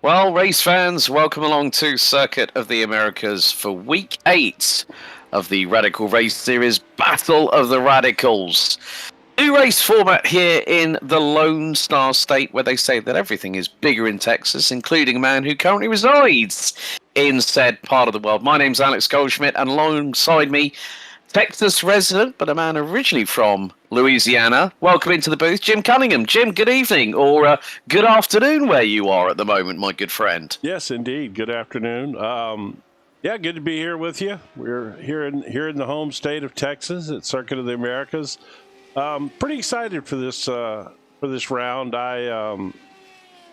Well, race fans, welcome along to Circuit of the Americas for Week 8 of the Radical Race Series Battle of the Radicals. New race format here in the Lone Star State, where they say that everything is bigger in Texas, including a man who currently resides in said part of the world. My name's Alex Goldschmidt, and alongside me, Texas resident, but a man originally from Louisiana. Welcome into the booth, Jim Cunningham. Jim, good evening, or good afternoon where you are at the moment, my good friend. Yes, indeed. Good afternoon. Yeah, good to be here with you. We're here in the home state of Texas at Circuit of the Americas. Pretty excited for this round. I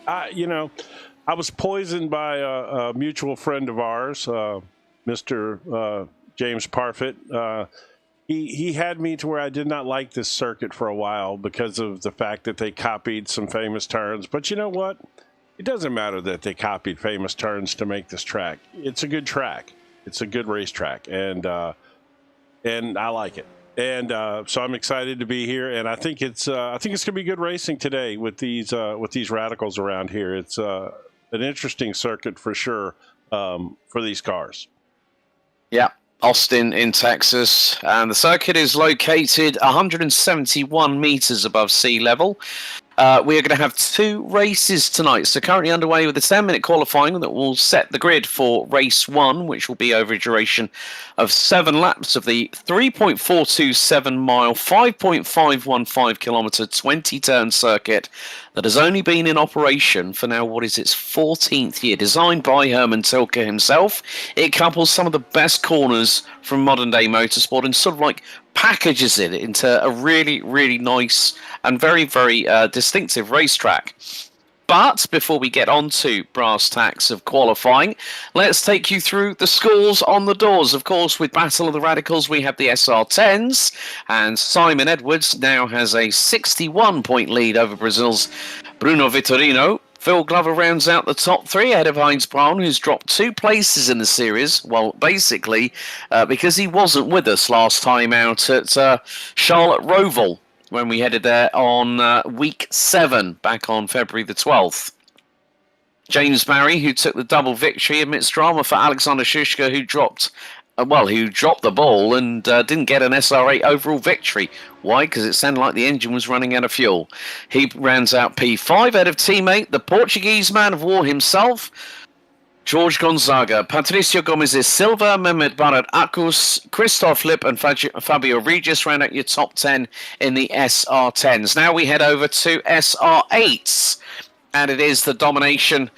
was poisoned by a mutual friend of ours, Mr. James Parfit. He had me to where I did not like this circuit for a while because of the fact that they copied some famous turns. But you know what? It doesn't matter that they copied famous turns to make this track. It's a good track. It's a good racetrack, and I like it. And so I'm excited to be here, and I think it's going to be good racing today with these radicals around here. It's an interesting circuit for sure for these cars. Yeah. Austin in Texas, and the circuit is located 171 meters above sea level. We are going to have 2 races tonight. So currently underway with the 10-minute qualifying that will set the grid for race 1, which will be over a duration of 7 laps of the 3.427 mile, 5.515 kilometer, 20-turn circuit that has only been in operation for now, what is its 14th year. Designed by Herman Tilke himself, it couples some of the best corners from modern-day motorsport and sort of like packages it into a really, really nice and very, very distinctive racetrack. But before we get on to brass tacks of qualifying, let's take you through the scores on the doors. Of course, with Battle of the Radicals, we have the SR10s, and Simon Edwards now has a 61-point lead over Brazil's Bruno Vitorino. Phil Glover rounds out the top 3 ahead of Heinz Braun, who's dropped 2 places in the series. Well, basically, because he wasn't with us last time out at Charlotte Roval when we headed there on week 7 back on February the 12th. James Barry, who took the double victory, amidst drama for Alexander Shushka, who dropped the ball and didn't get an SR8 overall victory. Why? Because it sounded like the engine was running out of fuel. He rounds out P5 ahead of teammate, the Portuguese man of war himself, George Gonzaga, Patricio Gomes Silva, Mehmet Barat Akus, Christoph Lipp and Fabio Regis round out your top 10 in the SR10s. Now we head over to SR8s, and it is the domination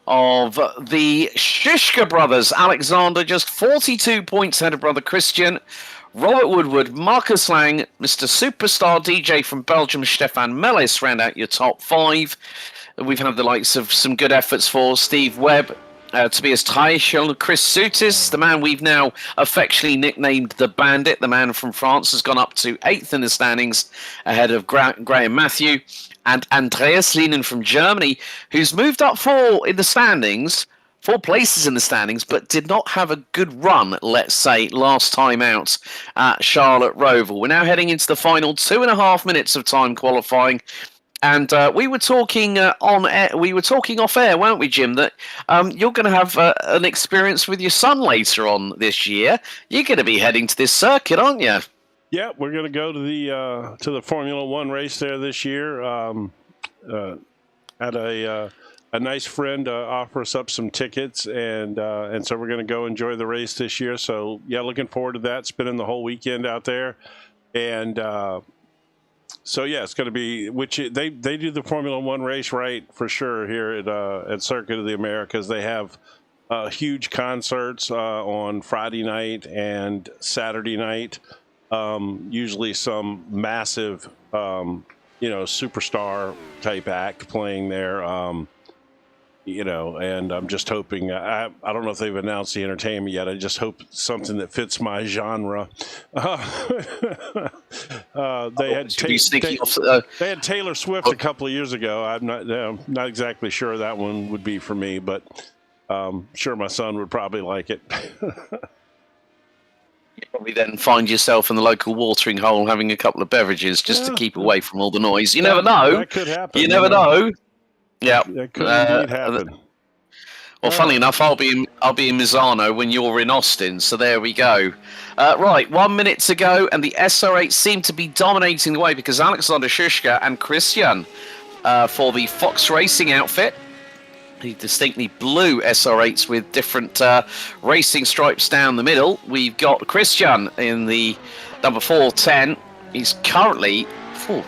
of the Shishka brothers. Alexander just 42 points ahead of brother Christian. Robert Woodward, Marcus Lang, Mr. Superstar DJ from Belgium, Stefan Mellis round out your top 5. We've had the likes of some good efforts for Steve Webb, Tobias Treichel, Chris Sutis, the man we've now affectionately nicknamed the Bandit, the man from France, has gone up to 8th in the standings ahead of Graham Matthew, and Andreas Lienen from Germany, who's moved up 4 places in the standings, but did not have a good run, let's say, last time out at Charlotte Roval. We're now heading into the final 2.5 minutes of time qualifying. And we were talking off air, weren't we, Jim, that you're going to have an experience with your son later on this year. You're going to be heading to this circuit, aren't you? Yeah, we're going to go to the Formula One race there this year. Had a nice friend offer us up some tickets, and so we're going to go enjoy the race this year. So yeah, looking forward to that. Spending the whole weekend out there, and so yeah, it's going to be, which they do the Formula One race right for sure here at Circuit of the Americas. They have huge concerts on Friday night and Saturday night. Usually some massive, superstar type act playing there. And I'm just hoping, I don't know if they've announced the entertainment yet. I just hope something that fits my genre. They had Taylor Swift a couple of years ago. I'm not exactly sure that one would be for me, but sure my son would probably like it. You probably then find yourself in the local watering hole having a couple of beverages just to keep away from all the noise. You never know. That could happen. You never know. Yeah. That could indeed happen. Well, funnily enough, I'll be in Misano when you're in Austin, so there we go. Right, 1 minute to go, and the SR8 seem to be dominating the way because Alexander Shushka and Christian for the Fox Racing outfit, the distinctly blue SR8s with different racing stripes down the middle. We've got Christian in the number 410. He's currently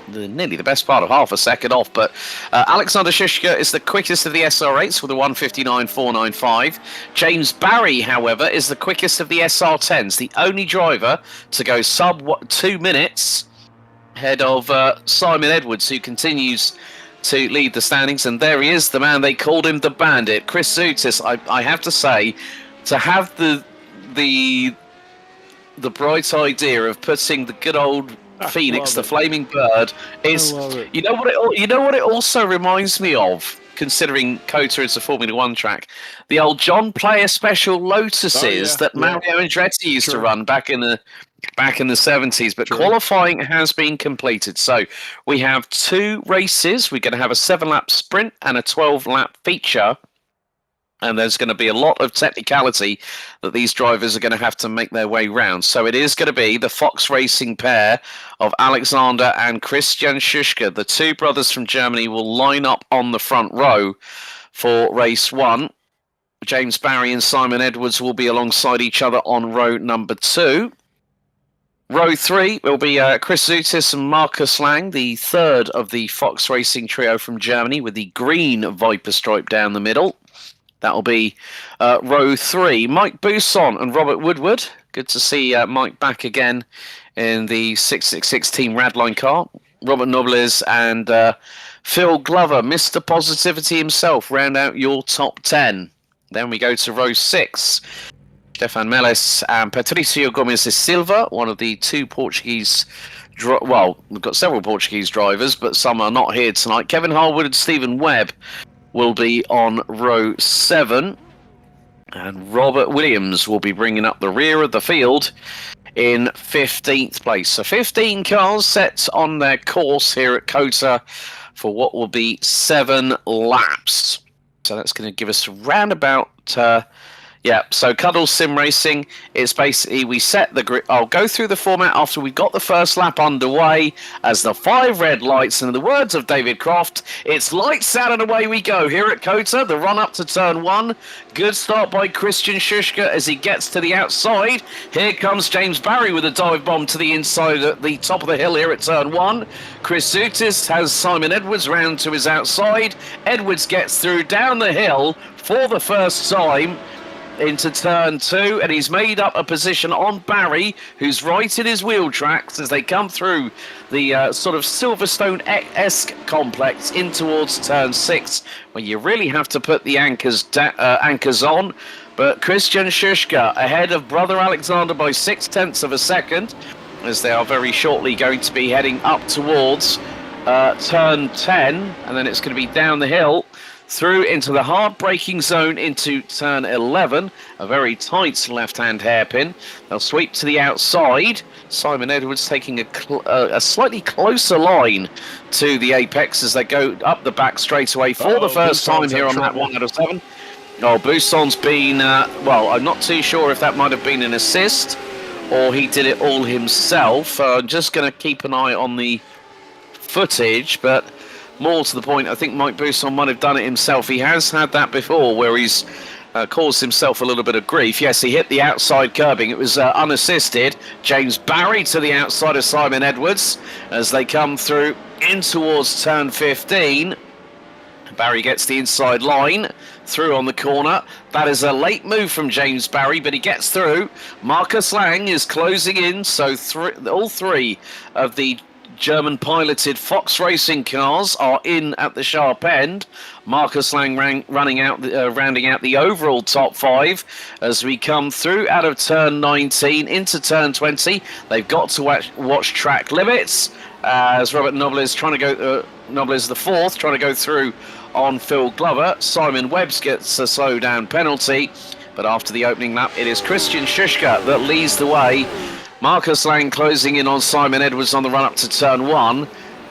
nearly the best part of half a second off, but Alexander Shushka is the quickest of the SR8s with a 1:59.495. James Barry, however, is the quickest of the SR10s, the only driver to go sub 2 minutes ahead of Simon Edwards, who continues to lead the standings. And there he is, the man they called him the Bandit, Chris Zoutis. I have to say, to have the bright idea of putting the good old Phoenix, the Flaming Bird, is you know what it also reminds me of, considering COTA is a Formula One track, the old John Player Special Lotuses that Mario Andretti used to run back in the 70s. But qualifying has been completed, so we have 2 races. We're going to have a 7-lap sprint and a 12-lap feature. And there's going to be a lot of technicality that these drivers are going to have to make their way round. So it is going to be the Fox Racing pair of Alexander and Christian Shushka. The 2 brothers from Germany will line up on the front row for race 1. James Barry and Simon Edwards will be alongside each other on row number 2. Row 3 will be Chris Zoutis and Marcus Lang, the third of the Fox Racing trio from Germany, with the green Viper stripe down the middle. That'll be row 3. Mike Bousson and Robert Woodward. Good to see Mike back again in the 666 Team Radline car. Robert Nobles and Phil Glover, Mr. Positivity himself, round out your top 10. Then we go to row 6. Stefan Meles and Patricio Gomes de Silva, one of the 2 Portuguese... well, we've got several Portuguese drivers, but some are not here tonight. Kevin Harwood and Stephen Webb will be on row 7, and Robert Williams will be bringing up the rear of the field in 15th place. So 15 cars set on their course here at COTA for what will be 7 laps. So that's going to give us around about... so Cuddle Sim Racing, it's basically we set the grid. I'll go through the format after we've got the first lap underway as the 5 red lights, and in the words of David Croft, it's lights out and away we go here at COTA. The run up to turn 1. Good start by Christian Shushka as he gets to the outside. Here comes James Barry with a dive bomb to the inside at the top of the hill here at turn 1. Chris Zoutis has Simon Edwards round to his outside. Edwards gets through down the hill for the first time into turn 2, and he's made up a position on Barry, who's right in his wheel tracks as they come through the sort of Silverstone-esque complex in towards turn 6, where you really have to put the anchors on. But Christian Shushka ahead of brother Alexander by 0.6 of a second, as they are very shortly going to be heading up towards turn 10, and then it's going to be down the hill through into the hard braking zone into turn 11, a very tight left-hand hairpin. They'll sweep to the outside. Simon Edwards taking a slightly closer line to the apex as they go up the back straightaway for the first time here on that 1 out of 7. Oh, Bousson's been, I'm not too sure if that might have been an assist or he did it all himself. I'm just going to keep an eye on the footage, but more to the point, I think Mike Bousson might have done it himself. He has had that before where he's caused himself a little bit of grief. Yes, he hit the outside curbing. It was unassisted. James Barry to the outside of Simon Edwards as they come through in towards turn 15. Barry gets the inside line through on the corner. That is a late move from James Barry, but he gets through. Marcus Lang is closing in, so all 3 of the German piloted Fox Racing cars are in at the sharp end. Marcus Lang rounding out the overall top 5 as we come through out of turn 19 into turn 20. They've got to watch track limits as Robert Nobles trying to go. Nobles the 4th trying to go through on Phil Glover. Simon Webbs gets a slow down penalty, but after the opening lap, it is Christian Shushka that leads the way. Marcus Lang closing in on Simon Edwards on the run up to turn 1.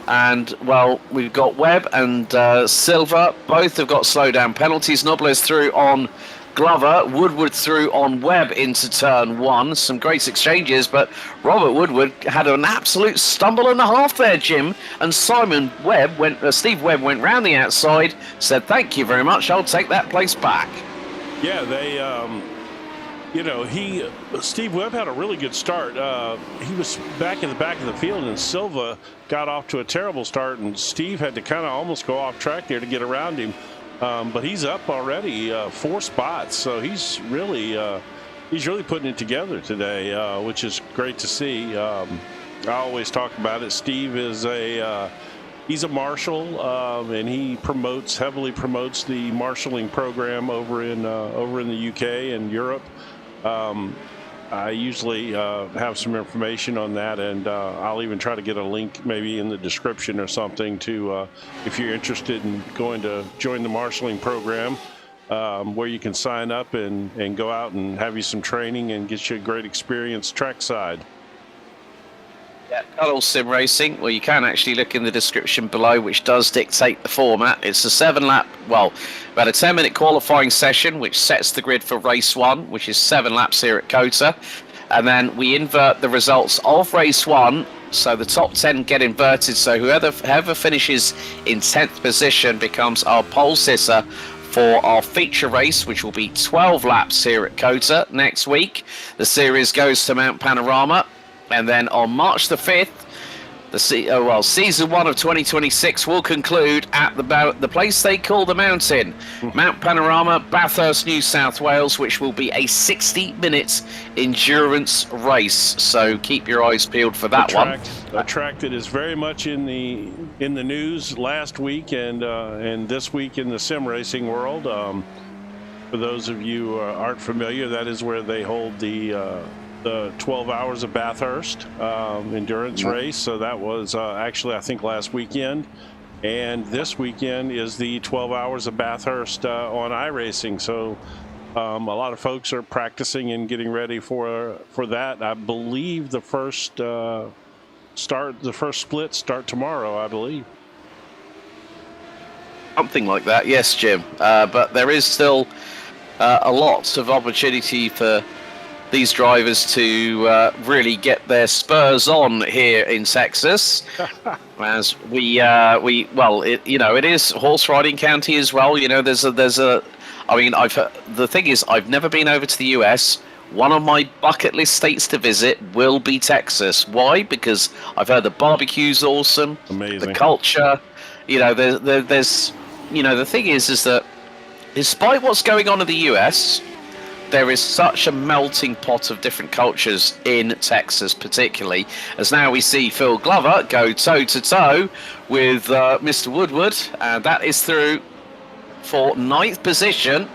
And, well, we've got Webb and Silva. Both have got slowdown penalties. Nobles through on Glover. Woodward through on Webb into turn one. Some great exchanges, but Robert Woodward had an absolute stumble and a half there, Jim. And Steve Webb went round the outside, said, "Thank you very much. I'll take that place back." Yeah, they, Steve Webb had a really good start. He was back in the back of the field, and Silva got off to a terrible start, and Steve had to kind of almost go off track there to get around him. But he's up already 4 spots, so he's really putting it together today, which is great to see. I always talk about it. Steve is he's a marshal, and he heavily promotes the marshalling program over in the UK and Europe. I usually have some information on that, and I'll even try to get a link maybe in the description or something to if you're interested in going to join the marshalling program, where you can sign up and go out and have you some training and get you a great experience trackside. Yeah, Cuddle Sim Racing. Well, you can actually look in the description below, which does dictate the format. It's a 7-lap, well, about a 10-minute qualifying session, which sets the grid for race 1, which is 7 laps here at COTA. And then we invert the results of race 1, so the top 10 get inverted. So whoever finishes in 10th position becomes our pole sitter for our feature race, which will be 12 laps here at COTA next week. The series goes to Mount Panorama. And then on March the 5th, season 1 of 2026 will conclude at the place they call the mountain, Mount Panorama, Bathurst, New South Wales, which will be a 60-minute endurance race. So keep your eyes peeled for that one. A track that is very much in the news last week and this week in the sim racing world. For those of you who aren't familiar, that is where they hold the 12 Hours of Bathurst endurance race. So that was actually, I think, last weekend. And this weekend is the 12 Hours of Bathurst on iRacing. So a lot of folks are practicing and getting ready for that. I believe the first splits start tomorrow, I believe. Something like that, yes, Jim. But there is still a lot of opportunity for these drivers to really get their spurs on here in Texas, as it is horse riding county as well. You know, there's a. I mean, the thing is, I've never been over to the US. One of my bucket list states to visit will be Texas. Why? Because I've heard the barbecue's awesome, amazing, the culture. You know, there's the thing is that despite what's going on in the US, there is such a melting pot of different cultures in Texas, particularly, as now we see Phil Glover go toe-to-toe with Mr. Woodward, and that is through for 9th position.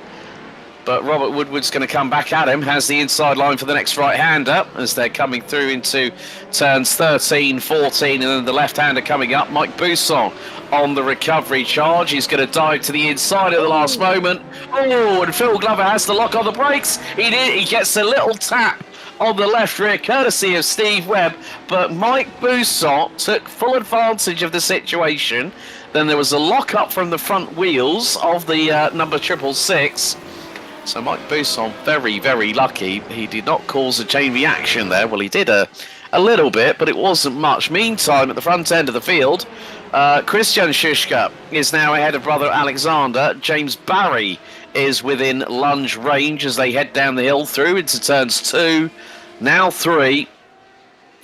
But Robert Woodward's going to come back at him, has the inside line for the next right-hander as they're coming through into turns 13, 14, and then the left-hander coming up. Mike Bousson on the recovery charge. He's going to dive to the inside at the last moment. Oh, and Phil Glover has the lock on the brakes. He gets a little tap on the left rear, courtesy of Steve Webb. But Mike Bousson took full advantage of the situation. Then there was a lock up from the front wheels of the number 666. So Mike Bousson, very, very lucky. He did not cause a chain reaction there. Well, he did a little bit, but it wasn't much. Meantime, at the front end of the field, Christian Schuschka is now ahead of brother Alexander. James Barry is within lunge range as they head down the hill through into turns 2, now 3.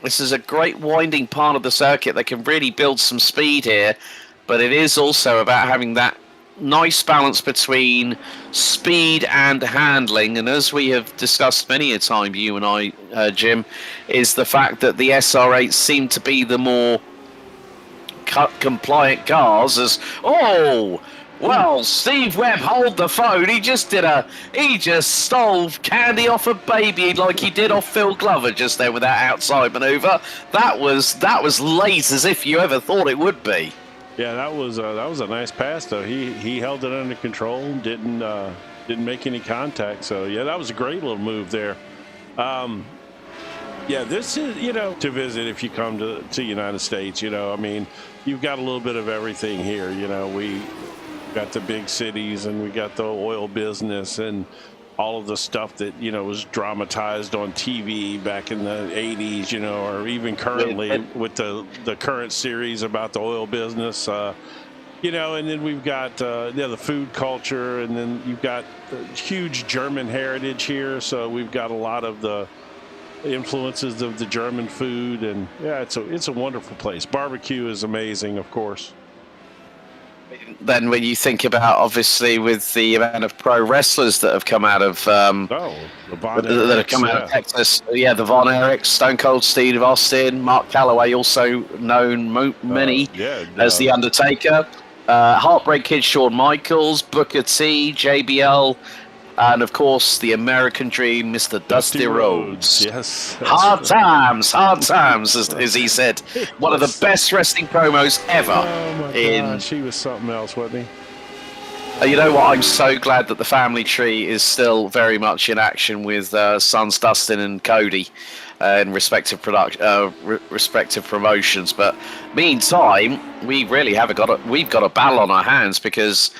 This is a great winding part of the circuit. They can really build some speed here, but it is also about having that nice balance between speed and handling. And as we have discussed many a time, you and I, Jim, is the fact that the SR8 seem to be the more compliant cars. As Steve Webb, hold the phone. He just stole candy off a baby like he did off Phil Glover just there with that outside maneuver. That was late as if you ever thought it would be. Yeah, that was a nice pass though. He held it under control, didn't make any contact. So yeah, that was a great little move there. Yeah, this is, to visit if you come to the United States. I mean, you've got a little bit of everything here. You know, we got the big cities, and we got the oil business, and all of the stuff that, you know, was dramatized on TV back in the 80s, you know, or even currently with the current series about the oil business, you know. And then we've got the food culture, and then you've got huge German heritage here, so we've got a lot of the influences of the German food. And yeah, it's a wonderful place. Barbecue is amazing, of course. Then when you think about, obviously, with the amount of pro wrestlers that have come out of that have come out of Texas, the Von Erichs, Stone Cold Steve Austin, Mark Calloway, also known many as the Undertaker, Heartbreak Kid Shawn Michaels, Booker T, JBL, and of course the American Dream, Mr. Dusty Rhodes. Yes, hard times, as he said. One of the best wrestling promos ever. Oh my gosh, he was something else, wasn't he? You know what? I'm so glad that the family tree is still very much in action with sons Dustin and Cody in respective promotions. But meantime, we really we've got a battle on our hands, because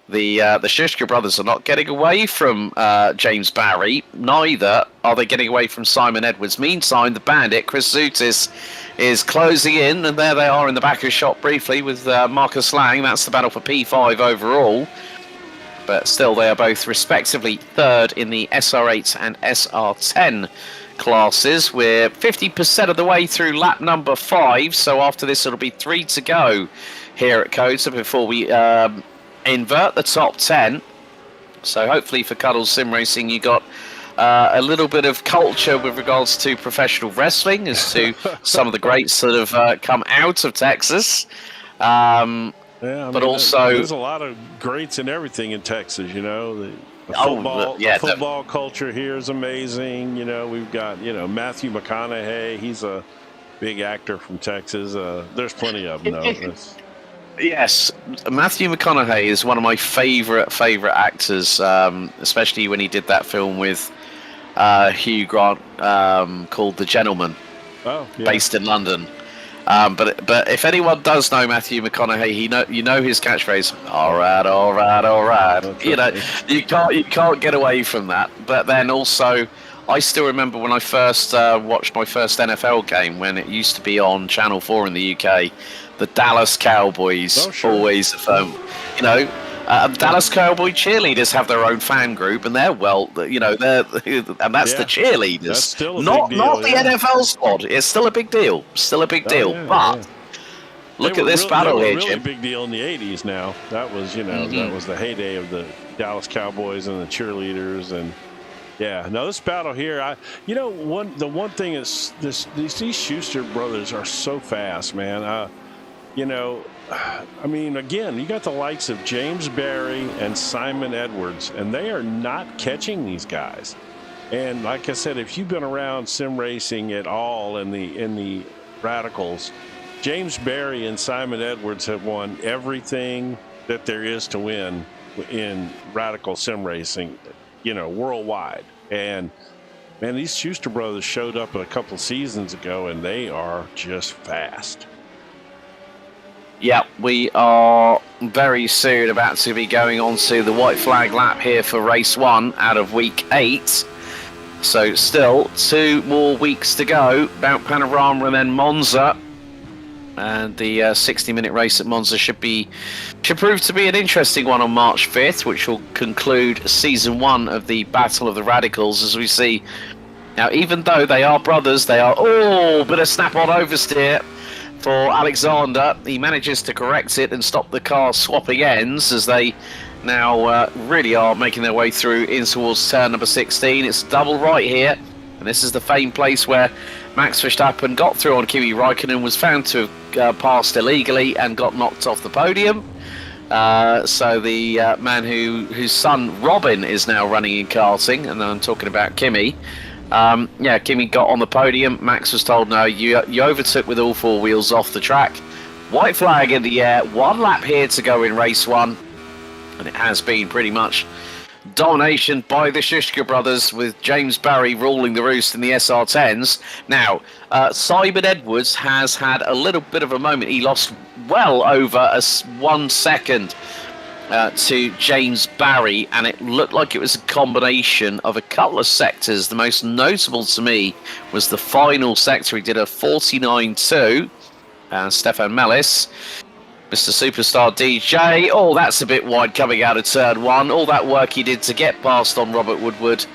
the Shishka brothers are not getting away from James Barry. Neither are they getting away from Simon Edwards. Meantime, the Bandit, Chris Zoutis, is closing in, and there they are in the back of the shot briefly with Marcus Lang. That's the battle for P5 overall. But still, they are both respectively third in the SR8 and SR10 classes. We're 50% of the way through lap number 5, so after this it'll be 3 to go here at CODA before we invert the top 10. So hopefully for Cuddles Sim Racing, you got a little bit of culture with regards to professional wrestling, as to some of the greats that have come out of Texas. But also there's a lot of greats in everything in Texas. You know, the football culture here is amazing. You know, we've got Matthew McConaughey. He's a big actor from Texas. There's plenty of them, though. Yes, Matthew McConaughey is one of my favorite actors, especially when he did that film with Hugh Grant called The Gentleman, based in London. But if anyone does know Matthew McConaughey, you know his catchphrase. All right. You know, you can't get away from that. But then also, I still remember when I first watched my first NFL game, when it used to be on Channel 4 in the UK. The Dallas Cowboys always, Dallas Cowboy cheerleaders have their own fan group, and they're and that's the cheerleaders. That's still not the NFL squad. It's still a big deal. But look at this battle here, Jim. Really big deal in the '80s. Now that was that was the heyday of the Dallas Cowboys and the cheerleaders, and this battle here. The one thing is these Schuster brothers are so fast, man. Again, you got the likes of James Barry and Simon Edwards, and they are not catching these guys. And like I said, if you've been around sim racing at all in the radicals, James Barry and Simon Edwards have won everything that there is to win in radical sim racing, worldwide. And man, these Schuster brothers showed up a couple seasons ago, and they are just fast. Yeah, we are very soon about to be going on to the white flag lap here for race 1 out of week 8. So still 2 more weeks to go. Mount Panorama and then Monza. And the 60-minute race at Monza should prove to be an interesting one on March 5th, which will conclude season 1 of the Battle of the Radicals, as we see. Now, even though they are brothers, they are bit of snap-on oversteer for Alexander. He manages to correct it and stop the car swapping ends, as they now really are making their way through in towards turn number 16. It's double right here, and this is the famed place where Max Verstappen got through on Kimi Räikkönen, was found to have passed illegally and got knocked off the podium. So the man whose son Robin is now running in karting, and I'm talking about Kimi. Kimi got on the podium. Max was told, no, you overtook with all 4 wheels off the track. White flag in the air. 1 lap here to go in race 1. And it has been pretty much Domination by the Shishka brothers, with James Barry ruling the roost in the SR10s. Now, Simon Edwards has had a little bit of a moment. He lost well over 1 second to James Barry, and it looked like it was a combination of a couple of sectors. The most notable to me was the final sector. He did a 49.2. Stefan Mellis, Mr. Superstar DJ. Oh, that's a bit wide coming out of turn one. All that work he did to get past on Robert Woodward,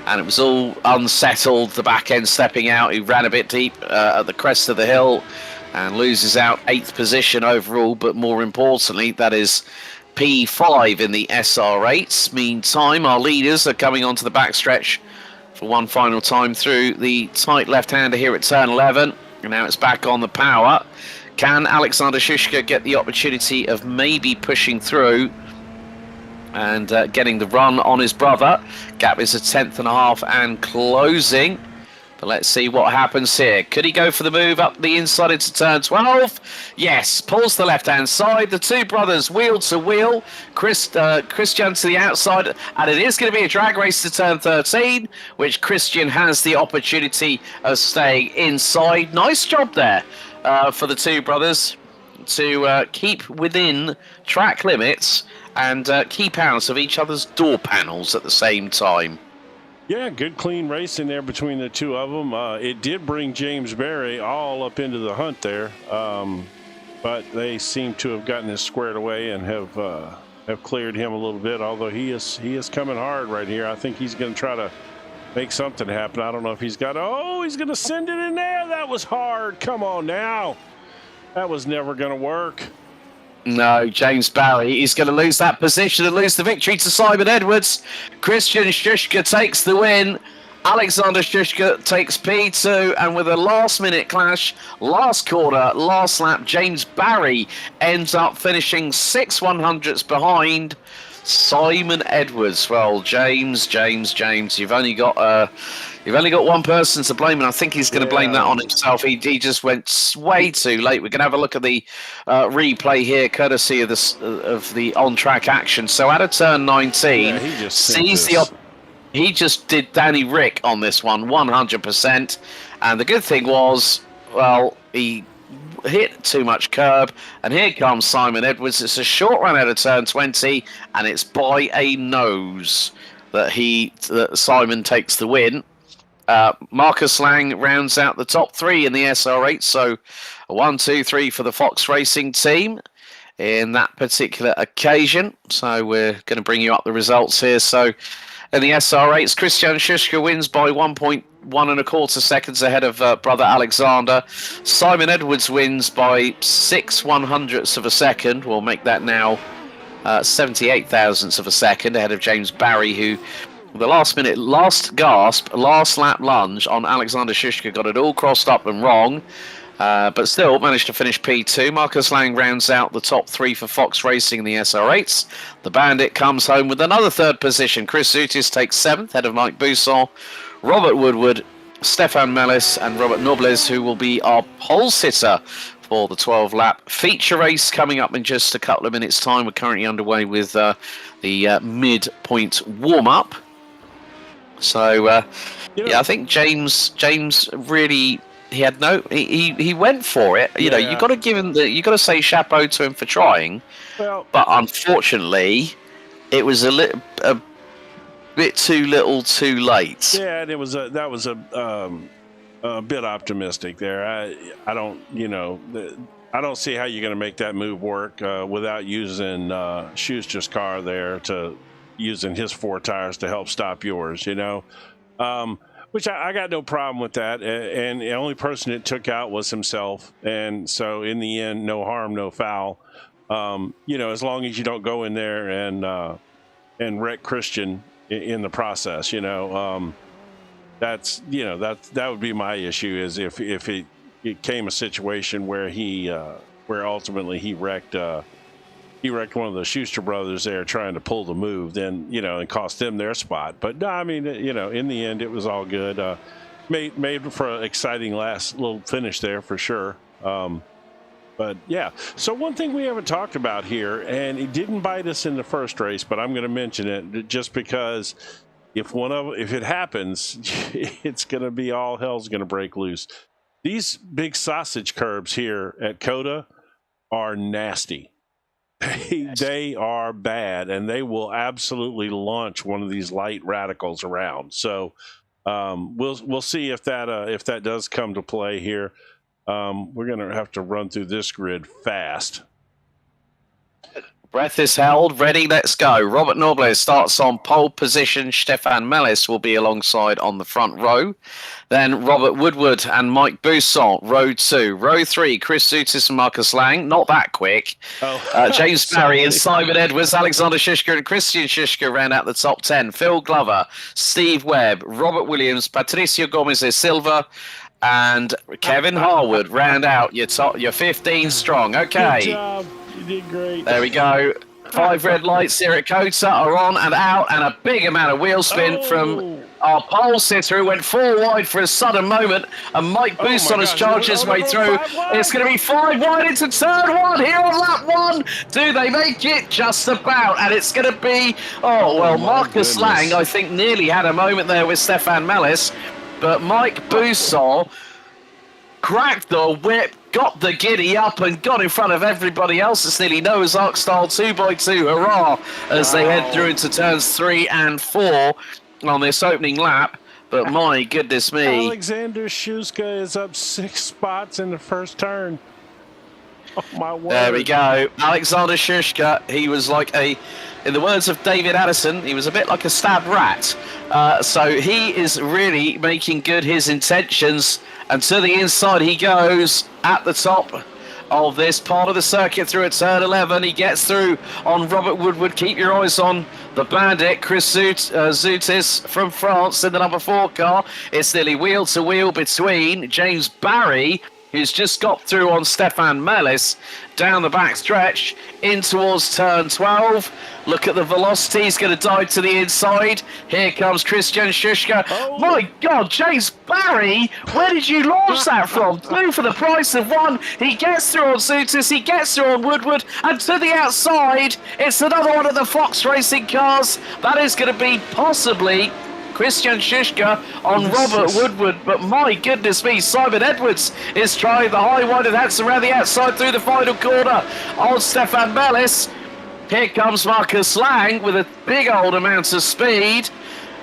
and it was all unsettled. The back end stepping out. He ran a bit deep at the crest of the hill and loses out 8th position overall. But more importantly, that is P5 in the SR8s. Meantime, our leaders are coming onto the backstretch for one final time through the tight left-hander here at turn 11. And now it's back on the power. Can Alexander Shishka get the opportunity of maybe pushing through and getting the run on his brother? Gap is a 10.5 and closing. But let's see what happens here. Could he go for the move up the inside into turn 12? Yes, pulls the left-hand side. The two brothers wheel to wheel. Christian to the outside. And it is going to be a drag race to turn 13, which Christian has the opportunity of staying inside. Nice job there for the two brothers to keep within track limits and keep out of each other's door panels at the same time. Yeah, good clean race in there between the two of them. It did bring James Barry all up into the hunt there, but they seem to have gotten this squared away and have cleared him a little bit. Although he is coming hard right here. I think he's going to try to make something happen. I don't know if he's got. Oh, he's going to send it in there. That was hard. Come on now, that was never going to work. No, James Barry is going to lose that position and lose the victory to Simon Edwards. Christian Shishka takes the win. Alexander Shishka takes P2, and with a last-minute clash, last corner, last lap, James Barry ends up finishing 6/100ths behind Simon Edwards. Well, James, you've only got one person to blame, and I think he's going to blame that on himself. He just went way too late. We're going to have a look at the replay here, courtesy of the on-track action. So out of turn 19, he just did Danny Rick on this one, 100%. And the good thing was, well, he hit too much curb, and here comes Simon Edwards. It's a short run out of turn 20, and it's by a nose that Simon takes the win. Marcus Lang rounds out the top 3 in the SR8, so a 1, 2, 3 for the Fox Racing team in that particular occasion. So we're going to bring you up the results here. So in the SR8s, Christian Shishka wins by 1.125 seconds ahead of brother Alexander. Simon Edwards wins by 6/100ths of a second. We'll make that now 78 thousandths of a second ahead of James Barry, who the last minute, last gasp, last lap lunge on Alexander Shishka got it all crossed up and wrong, but still managed to finish P2. Marcus Lang rounds out the top 3 for Fox Racing in the SR8s. The Bandit comes home with another 3rd position. Chris Zutis takes 7th, head of Mike Bousson, Robert Woodward, Stefan Mellis, and Robert Nobles, who will be our pole sitter for the 12-lap feature race coming up in just a couple of minutes' time. We're currently underway with the mid-point warm-up. So, I think James really, he went for it. You know, you got to give him you got to say chapeau to him for trying. Well, but unfortunately, it was a bit too little, too late. Yeah, and that was a bit optimistic there. I don't see how you're going to make that move work without using Schuster's car there using his 4 tires to help stop yours, which I got no problem with that. And the only person it took out was himself. And so in the end, no harm, no foul. As long as you don't go in there and wreck Christian in the process, that would be my issue, is if it came a situation where where ultimately he wrecked one of the Schuster brothers there trying to pull the move, then, and cost them their spot. But no, I mean, in the end, it was all good. Made for an exciting last little finish there for sure. But yeah, so one thing we haven't talked about here, and it didn't bite us in the first race, but I'm going to mention it just because if it happens, it's going to be all hell's going to break loose. These big sausage curbs here at COTA are nasty. They are bad, and they will absolutely launch one of these light radicals around. So we'll see if that does come to play here. We're going to have to run through this grid fast. Breath is held. Ready, let's go. Robert Nobles starts on pole position. Stefan Mellis will be alongside on the front row. Then Robert Woodward and Mike Bousson, row 2. Row 3, Chris Zutis and Marcus Lang. Not that quick. James Barry and Simon Edwards, Alexander Shishka and Christian Shishka round out the top 10. Phil Glover, Steve Webb, Robert Williams, Patricio Gomez de Silva, and Kevin Harwood round out your 15 strong. Okay. Good job. You did great. There we go. 5 red lights here at COTA are on and out, and a big amount of wheel spin from our pole sitter who went 4 wide for a sudden moment, and Mike Bousson has charged his way through. It's going to be 5 wide into turn 1 here on lap 1. Do they make it? Just about, and it's going to be, Marcus Lang, I think, nearly had a moment there with Stefan Mellis, but Mike Bousson cracked the whip, got the giddy up, and got in front of everybody else. It's nearly Noah's Ark style 2x2 hurrah as they head through into turns 3 and 4 on this opening lap. But my goodness me. Alexander Shuska is up 6 spots in the first turn. Oh, my word. There we go. Alexander Shuska, he was like in the words of David Addison, he was a bit like a stabbed rat. So he is really making good his intentions. And to the inside he goes at the top of this part of the circuit through at turn 11. He gets through on Robert Woodward. Keep your eyes on the bandit, Chris Zutis from France in the number 4 car. It's nearly wheel to wheel between James Barry, who's just got through on Stefan Mellis, down the back stretch, in towards turn 12. Look at the velocity, he's going to dive to the inside. Here comes Christian Shushka. Oh. My God, James Barry, where did you launch that from? 2 for the price of 1. He gets through on Zutis, he gets through on Woodward, and to the outside, it's another one of the Fox Racing cars. That is going to be possibly Christian Shishka on Robert Woodward, but my goodness me, Simon Edwards is trying the high one, and that's around the outside through the final corner on Stefan Mellis. Here comes Marcus Lang with a big old amount of speed.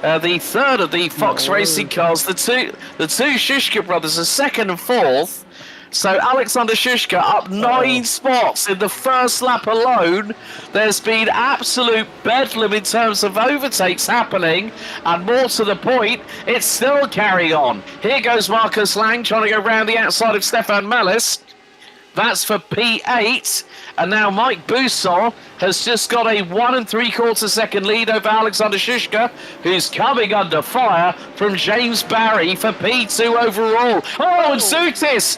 The third of the Fox Racing cars, the two Shishka brothers are 2nd and 4th. So Alexander Shushka up 9 spots in the first lap alone. There's been absolute bedlam in terms of overtakes happening, and more to the point, it's still carrying on. Here goes Marcus Lang trying to go round the outside of Stefan Mellis. That's for P8. And now Mike Bousson has just got a 1 3/4 second lead over Alexander Shushka, who's coming under fire from James Barry for P2 overall. Oh, and Zutis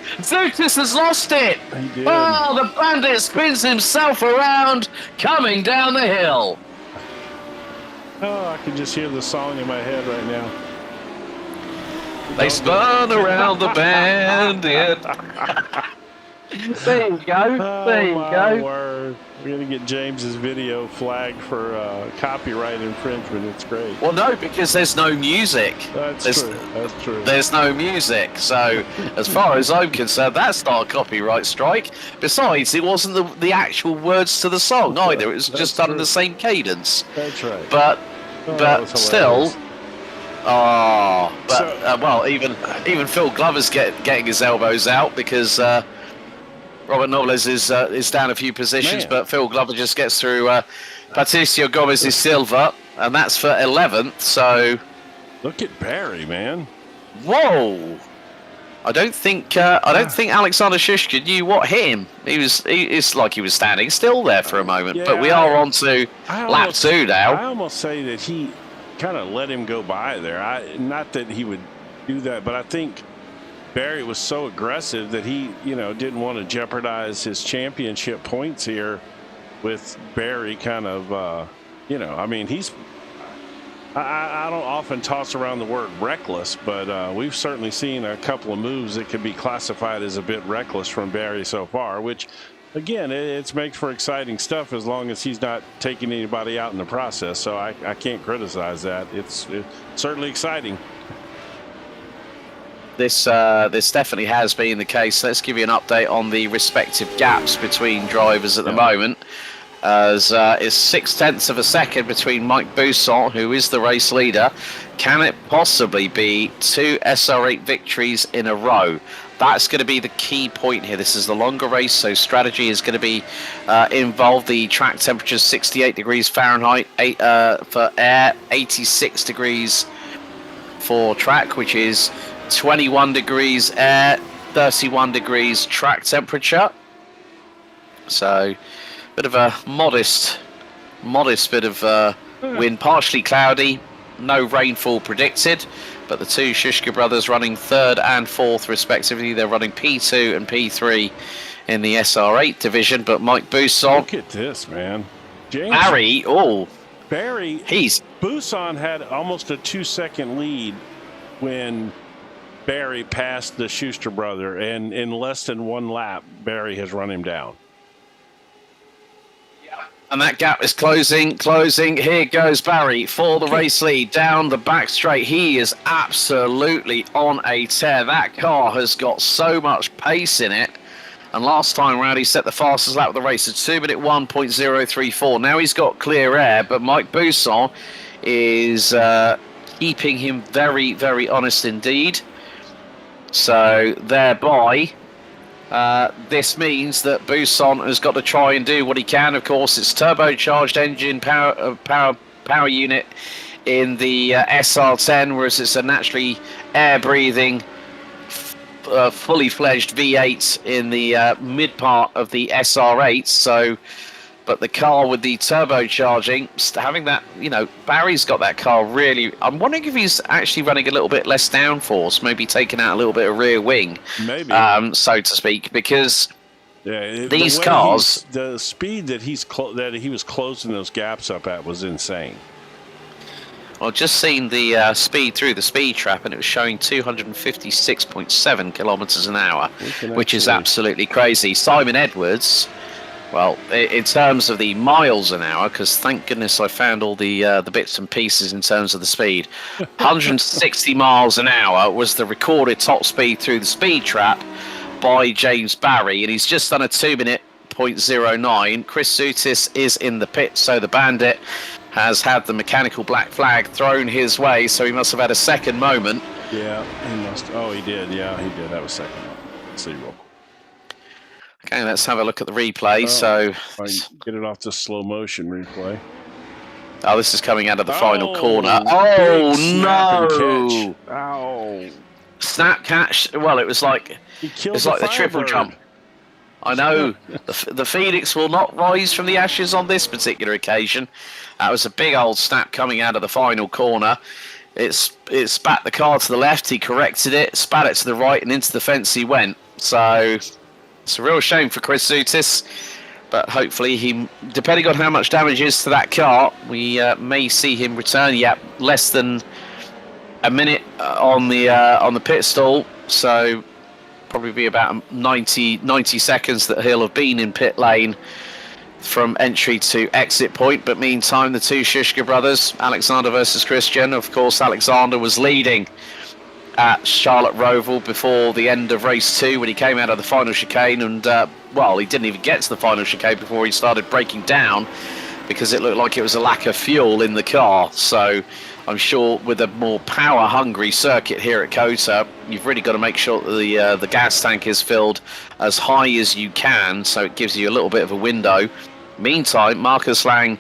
has lost it. Oh, the bandit spins himself around, coming down the hill. Oh, I can just hear the song in my head right now. They spun around the bandit. There you go. There you go. Word. We're going to get James's video flagged for copyright infringement. It's great. Well, no, because there's no music. That's true. There's no music. So, as far as I'm concerned, that's not a copyright strike. Besides, it wasn't the actual words to the song either. It was just done in the same cadence. That's right. But still. Well, even Phil Glover's getting his elbows out because Robert Nobles is down a few positions, but Phil Glover just gets through Patricio Gomez de Silva, and that's for 11th. So look at Barry, man. Whoa! I don't think Alexander Shushka knew what hit him. It's like he was standing still there for a moment. But we are on to lap 2 now. I almost say that he kind of let him go by there. Not that he would do that, but I think Barry was so aggressive that he, didn't want to jeopardize his championship points here with Barry kind of, I mean, I don't often toss around the word reckless, but we've certainly seen a couple of moves that could be classified as a bit reckless from Barry so far, which, again, it's makes for exciting stuff as long as he's not taking anybody out in the process. So I can't criticize that. It's certainly exciting. This definitely has been the case. Let's give you an update on the respective gaps between drivers at the moment. As it's 0.6 of a second between Mike Bousson, who is the race leader. Can it possibly be 2 SR8 victories in a row? That's going to be the key point here. This is the longer race, so strategy is going to be involved. The track temperature is 68 degrees Fahrenheit for air, 86 degrees for track, which is 21 degrees air, 31 degrees track temperature. So bit of a modest bit of wind, partially cloudy, no rainfall predicted, but the two Shishka brothers running 3rd and 4th respectively. They're running P2 and P3 in the SR8 division, but Mike Bousson, look at this, man. Barry, Bousson had almost a 2-second lead when Barry passed the Schuster brother, and in less than 1 lap, Barry has run him down. And that gap is closing. Here goes Barry for the race lead down the back straight. He is absolutely on a tear. That car has got so much pace in it. And last time round, he set the fastest lap of the race at 2-minute 1.034. Now he's got clear air, but Mike Bousson is keeping him very, very honest indeed. So thereby, this means that Bousson has got to try and do what he can. Of course, it's turbocharged engine power unit in the SR10, whereas it's a naturally air-breathing, fully fledged V8 in the mid part of the SR8. So, but the car with the turbocharging, having that, Barry's got that car really. I'm wondering if he's actually running a little bit less downforce, maybe taking out a little bit of rear wing, maybe, so to speak, because these the cars, the speed that he was closing those gaps up at was insane. I've just seen the speed through the speed trap, and it was showing 256.7 kilometers an hour, which is absolutely crazy. Simon Edwards, well, in terms of the miles an hour, because thank goodness I found all the bits and pieces in terms of the speed, 160 miles an hour was the recorded top speed through the speed trap by James Barry, and he's just done a 2-minute 0.09. Chris Sutis is in the pit, so the Bandit has had the mechanical black flag thrown his way, so he must have had a second moment. Yeah, he must. Oh, he did. Yeah, he did have a second moment. Let's see real quick. Okay, let's have a look at the replay. So I get it off the slow motion replay. Oh, this is coming out of the final corner. Oh no! Ow! Snap catch. Well, it was like the triple jump. I know. The Phoenix will not rise from the ashes on this particular occasion. That was a big old snap coming out of the final corner. It spat the car to the left. He corrected it, spat it to the right, and into the fence he went. So it's a real shame for Chris Sutis. But hopefully, depending on how much damage is to that car, we may see him return. Yeah, less than a minute on the pit stall. So probably be about 90 seconds that he'll have been in pit lane from entry to exit point. But meantime, the two Shishka brothers, Alexander versus Christian. Of course, Alexander was leading at Charlotte Roval before the end of race 2 when he came out of the final chicane, and well, he didn't even get to the final chicane before he started breaking down because it looked like it was a lack of fuel in the car. So I'm sure with a more power-hungry circuit here at COTA, you've really got to make sure that the gas tank is filled as high as you can, so it gives you a little bit of a window. Meantime, Marcus Lang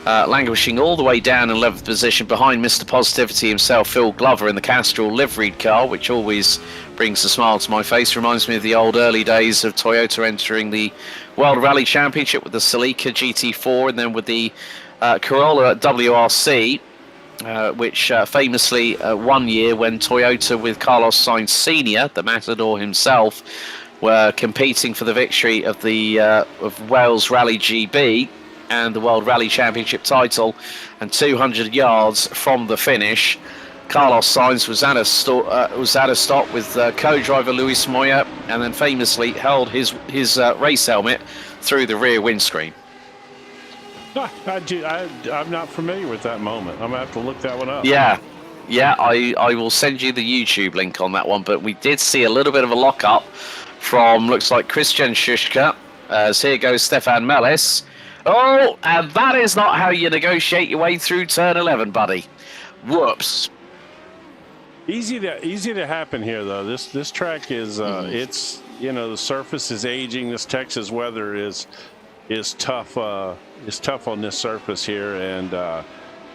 languishing all the way down in 11th position behind Mr. Positivity himself, Phil Glover, in the Castrol liveried car, which always brings a smile to my face. Reminds me of the old early days of Toyota entering the World Rally Championship with the Celica GT4 and then with the Corolla WRC, which famously one year when Toyota with Carlos Sainz Sr., the Matador himself, were competing for the victory of the of Wales Rally GB. and the World Rally Championship title, and 200 yards from the finish. Carlos Sainz was at a stop with co-driver Luis Moya, and then famously held his race helmet through the rear windscreen. I'm not familiar with that moment. I'm going to have to look that one up. Yeah, I will send you the YouTube link on that one, but we did see a little bit of a lock-up from, looks like, Christian Schuschka, as here goes Stefan Mellis. Oh, and that is not how you negotiate your way through turn 11, buddy. Whoops. Easy to happen here, though. This track is it's, you know, the surface is aging. This Texas weather is tough. Is tough on this surface here, and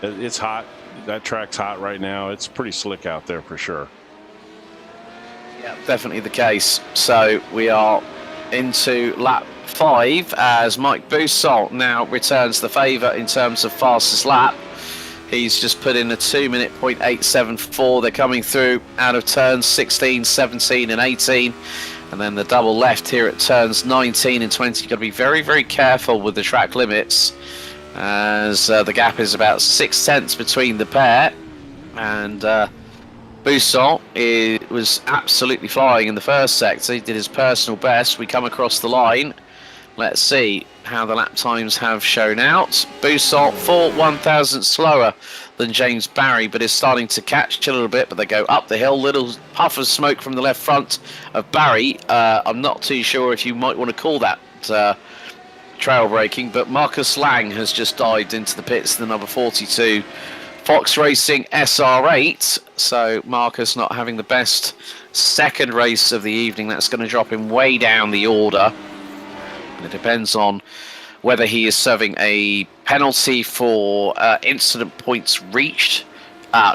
it's hot. That track's hot right now. It's pretty slick out there for sure. Yeah, definitely the case. So we are into lap 5 as Mike Boussault now returns the favour in terms of fastest lap. He's just put in a 2-minute .874. They're coming through out of turns 16, 17 and 18. And then the double left here at turns 19 and 20. You've got to be very, very careful with the track limits, as the gap is about 6 tenths between the pair. And Boussault was absolutely flying in the first sector. He did his personal best. We come across the line. Let's see how the lap times have shown out. Boussault 4/1000 slower than James Barry, but is starting to catch a little bit, but they go up the hill. Little puff of smoke from the left front of Barry. I'm not too sure if you might want to call that trail braking, but Marcus Lang has just dived into the pits, the number 42 Fox Racing SR8. So Marcus not having the best second race of the evening. That's going to drop him way down the order. It depends on whether he is serving a penalty for incident points reached.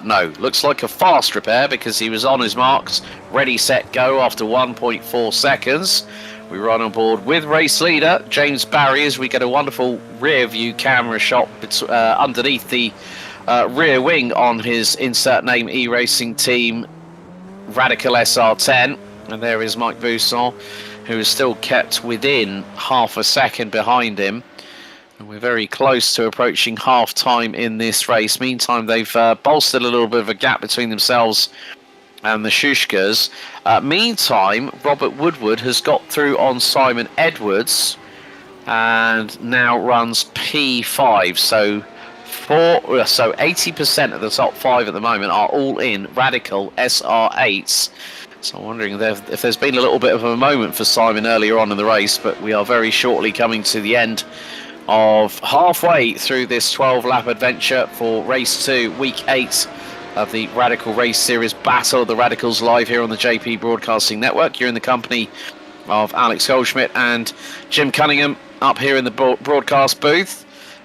No, looks like a fast repair because he was on his marks, ready, set, go after 1.4 seconds. We run on board with race leader James Barry as we get a wonderful rear view camera shot underneath the rear wing on his insert name e-racing team Radical SR10. And there is Mike Boussault, who is still kept within half a second behind him. And we're very close to approaching half time in this race. Meantime, they've bolstered a little bit of a gap between themselves and the Schuschkas. Meantime, Robert Woodward has got through on Simon Edwards and now runs P5. So 80% of the top 5 at the moment are all in Radical SR8s. So I'm wondering if there's been a little bit of a moment for Simon earlier on in the race, but we are very shortly coming to the end of halfway through this 12-lap adventure for race 2, week 8 of the Radical Race Series Battle of the Radicals live here on the JP Broadcasting Network. You're in the company of Alex Goldschmidt and Jim Cunningham up here in the broadcast booth,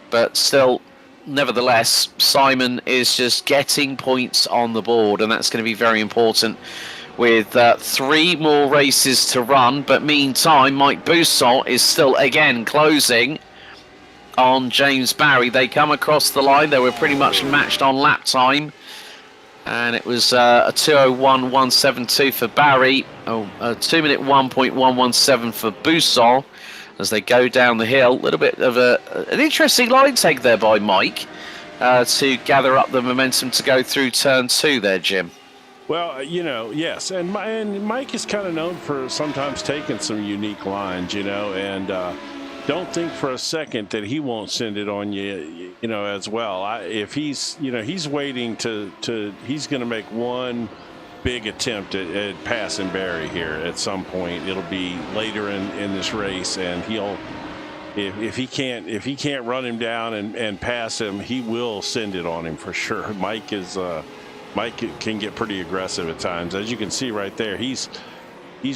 but still, nevertheless, Simon is just getting points on the board, and that's going to be very important with 3 more races to run. But meantime, Mike Boussault is still again closing on James Barry. They come across the line. They were pretty much matched on lap time, and it was a 2:01.172 for Barry, a 2-minute 1.117 for Boussault as they go down the hill. A little bit of an interesting line take there by Mike to gather up the momentum to go through turn 2 there, Jim. Well, you know, yes, and Mike is kind of known for sometimes taking some unique lines, you know, and don't think for a second that he won't send it on you, you know, as well. If he's, you know, he's waiting he's going to make one big attempt at passing Barry here at some point. It'll be later in this race, and he'll, if he can't run him down and pass him, he will send it on him for sure. Mike can get pretty aggressive at times, as you can see right there. He's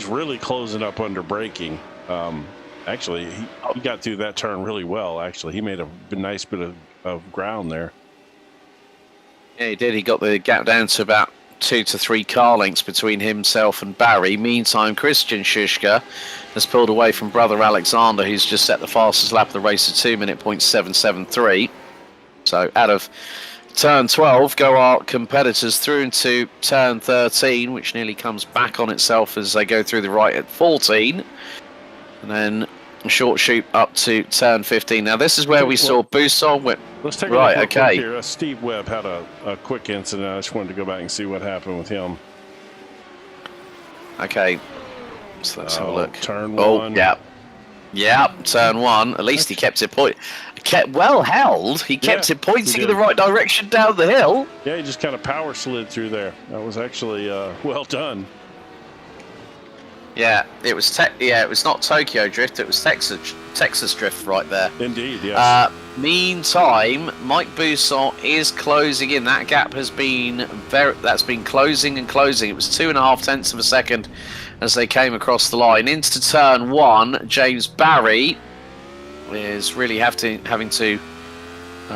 really closing up under braking. Actually, he got through that turn really well. Actually, he made a nice bit of ground there. Yeah, he did. He got the gap down to about 2 to 3 car lengths between himself and Barry. Meantime, Christian Schuschka has pulled away from brother Alexander, who's just set the fastest lap of the race at 2-minute .773. So out of turn 12 go our competitors through into turn 13, which nearly comes back on itself as they go through the right at 14. And then short shoot up to turn 15. Now this is where we saw Buson went. Let's take a right. look Okay. here. Steve Webb had a quick incident. I just wanted to go back and see what happened with him. Okay. So let's have a look. Turn Oh, one. yeah. Turn one. At least he kept it kept well held. He kept it pointing in the right direction down the hill. Yeah, he just kind of power slid through there. That was actually well done. Yeah, it was it was not Tokyo Drift, it was Texas Drift right there. Indeed, yes. Meantime, Mike Buson is closing in. That gap has been closing and closing. It was 2.5 tenths of a second as they came across the line. Into turn one, James Barry is really having to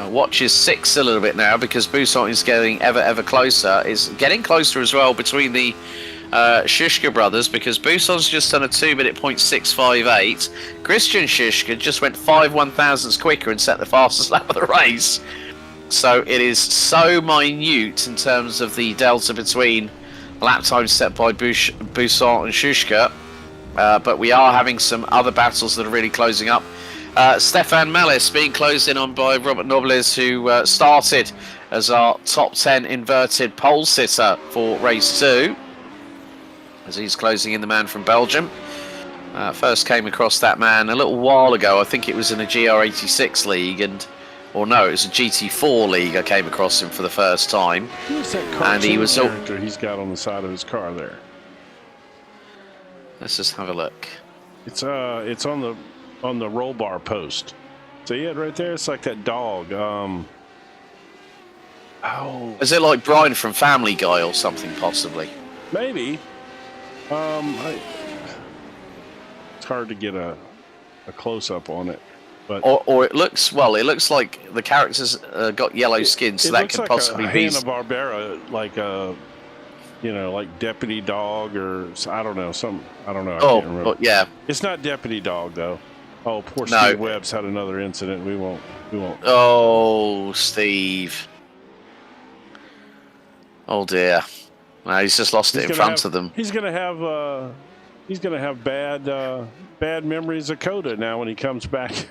watch his six a little bit now, because Buson is getting ever closer. Is getting closer as well between the Shishka brothers, because Buson's just done a 2-minute .658. Christian Shishka just went 5 1,000ths quicker and set the fastest lap of the race. So it is so minute in terms of the delta between lap times set by Buson and Shishka. But we are having some other battles that are really closing up. Stefan Mellis being closed in on by Robert Nobles, who started as our top 10 inverted pole sitter for race 2. As he's closing in the man from Belgium. First came across that man a little while ago. I think it was in a GR86 league, or no, it was a GT4 league. I came across him for the first time. Who's that cartoon character he's got on the side of his car there? Let's just have a look. It's on the roll bar post. See it right there? It's like that dog. Is it like Brian from Family Guy or something, possibly? Maybe. It's hard to get a close up on it, but or it looks like the character's got yellow skin, so that could possibly be Hanna-Barbera, like a like Deputy Dog, or I don't know, I don't know. I Oh, can't remember. yeah. It's not Deputy Dog though. Oh, poor No. Steve Webb's had another incident. We won't. Oh, Steve. Oh dear. No, he's just lost it in front of them. He's gonna have bad memories of Coda now when he comes back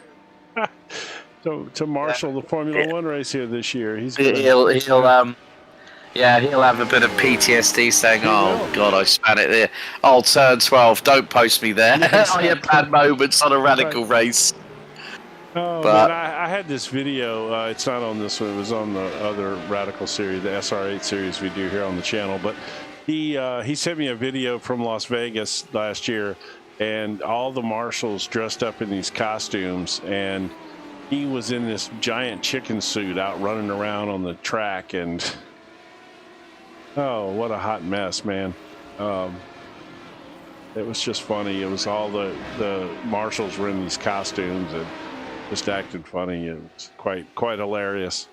to marshal the Formula One race here this year. He'll have a bit of PTSD, saying, "Oh God, I span it there. Oh, turn 12. Don't post me there. I had bad moments on a radical race." Oh, but I had this video. It's not on this one. It was on the other Radical series, the SR8 series we do here on the channel. But he sent me a video from Las Vegas last year, and all the marshals dressed up in these costumes, and he was in this giant chicken suit out running around on the track, and oh, what a hot mess, man. It was just funny. It was all the marshals were in these costumes and just acted funny. It was quite hilarious.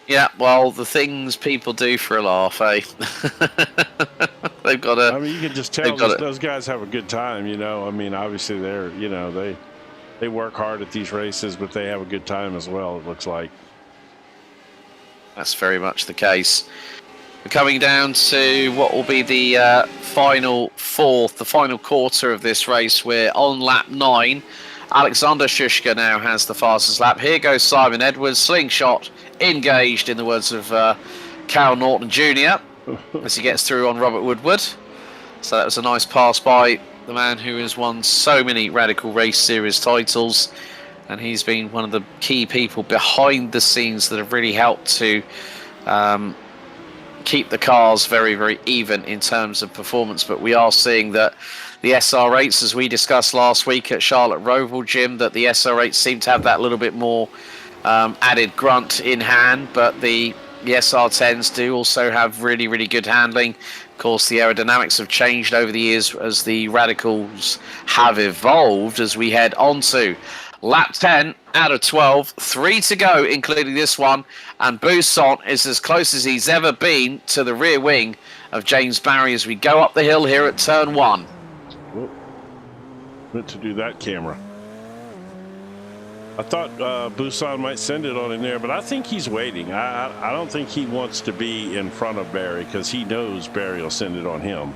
Yeah, well, the things people do for a laugh, eh? They've got to. I mean, you can just tell those guys have a good time, I mean, obviously they're, they work hard at these races, but they have a good time as well, it looks like. That's very much the case. We're coming down to what will be the final quarter of this race. We're on lap 9. Alexander Shishka now has the fastest lap. Here goes Simon Edwards, slingshot engaged, in the words of Carol Norton Jr. as he gets through on Robert Woodward. So that was a nice pass by the man who has won so many Radical Race Series titles, and he's been one of the key people behind the scenes that have really helped to keep the cars very, very even in terms of performance. But we are seeing that the SR8s, as we discussed last week at Charlotte Roval Gym, that the SR8s seem to have that little bit more added grunt in hand, but the SR10s do also have really, really good handling. Of course, the aerodynamics have changed over the years as the Radicals have evolved, as we head on to lap 10 out of 12, 3 to go, including this one, and Buson is as close as he's ever been to the rear wing of James Barry as we go up the hill here at turn 1. Whoop. Meant to do that camera. I thought Buson might send it on in there, but I think he's waiting. I don't think he wants to be in front of Barry, because he knows Barry will send it on him.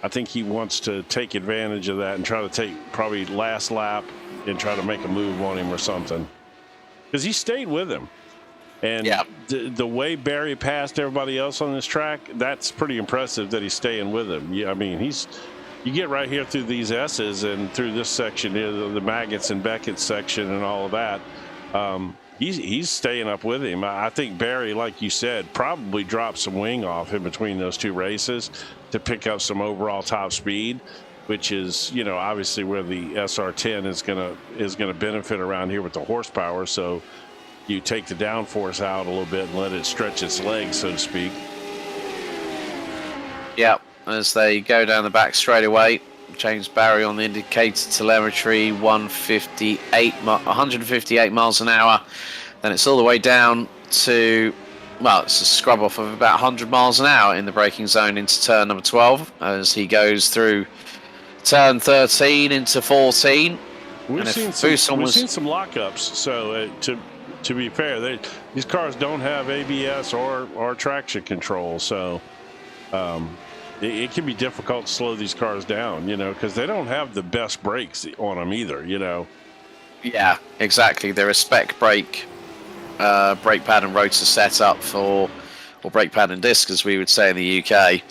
I think he wants to take advantage of that and try to take probably last lap and try to make a move on him or something. Because he stayed with him. And the way Barry passed everybody else on this track, that's pretty impressive that he's staying with him. Yeah, I mean, you get right here through these S's and through this section here, the Maggots and Beckett section and all of that. He's staying up with him. I think Barry, like you said, probably dropped some wing off in between those two races to pick up some overall top speed, which is, you know, obviously where the SR10 is gonna benefit around here with the horsepower. So you take the downforce out a little bit and let it stretch its legs, so to speak. Yeah, as they go down the back straight away, James Barry on the indicator telemetry, 158 miles an hour. Then it's all the way down to, well, it's a scrub off of about 100 miles an hour in the braking zone into turn number 12 as he goes through turn 13 into 14. We've seen some lockups, so to be fair, these cars don't have ABS or traction control, so it can be difficult to slow these cars down, you know, because they don't have the best brakes on them either, you know. Yeah, exactly. They're a spec brake pad and rotor setup or brake pad and disc, as we would say in the UK.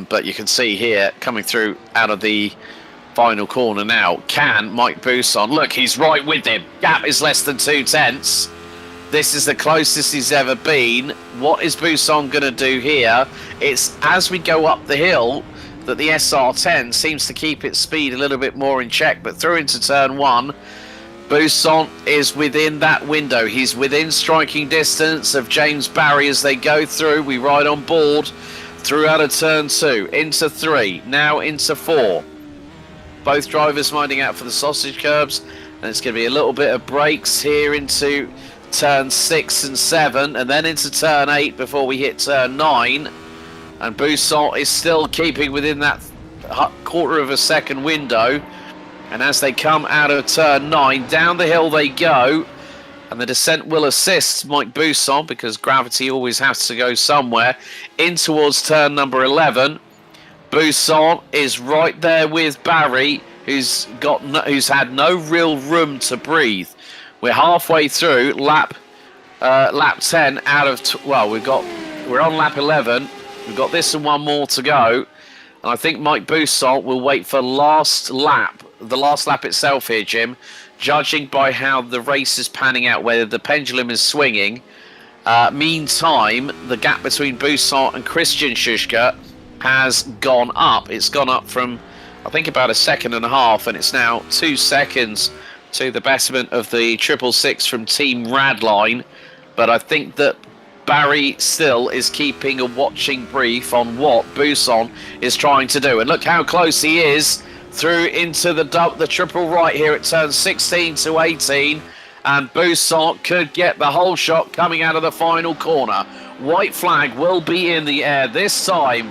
But you can see here, coming through out of the final corner now, can Mike Bousson, look, he's right with him. Gap is less than 2/10. This is the closest he's ever been. What is Bousson going to do here? It's as we go up the hill that the SR10 seems to keep its speed a little bit more in check, but through into turn 1, Bousson is within that window. He's within striking distance of James Barry as they go through. We ride on board through out of turn 2, into 3, now into 4. Both drivers minding out for the sausage curbs, and it's going to be a little bit of brakes here into turn 6 and 7, and then into turn 8 before we hit turn 9. And Bousson is still keeping within that quarter of a second window. And as they come out of turn 9, down the hill they go, and the descent will assist Mike Bousson because gravity always has to go somewhere, in towards turn number 11. Bousson is right there with Barry, who's had no real room to breathe. We're halfway through lap 10 out of we're on lap 11. We've got this and one more to go, and I think Mike Bousson will wait for the last lap itself here, Jim, judging by how the race is panning out, whether the pendulum is swinging. Meantime, the gap between Bousson and Christian Schuschke has gone up. It's gone up from, I think, about a second and a half, and it's now 2 seconds to the betterment of the 666 from Team Radline. But I think that Barry still is keeping a watching brief on what Bousson is trying to do. And look how close he is through into the triple right here at turn 16 to 18. And Bousson could get the whole shot coming out of the final corner. White flag will be in the air this time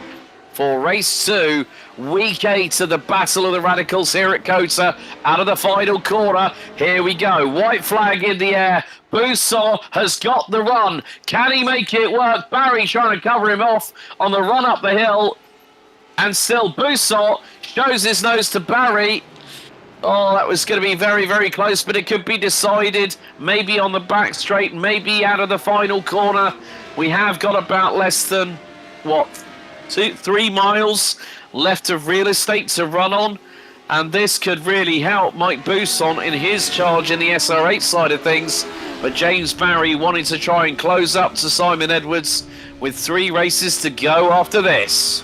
for race 2, week 8 of the Battle of the Radicals here at COTA. Out of the final corner, here we go. White flag in the air. Bousson has got the run. Can he make it work? Barry trying to cover him off on the run up the hill. And still Bousson shows his nose to Barry. Oh, that was going to be very, very close, but it could be decided maybe on the back straight, maybe out of the final corner. We have got about less than, 3 miles left of real estate to run on, and this could really help Mike Bousson in his charge in the SR8 side of things. But James Barry wanting to try and close up to Simon Edwards with 3 races to go after this.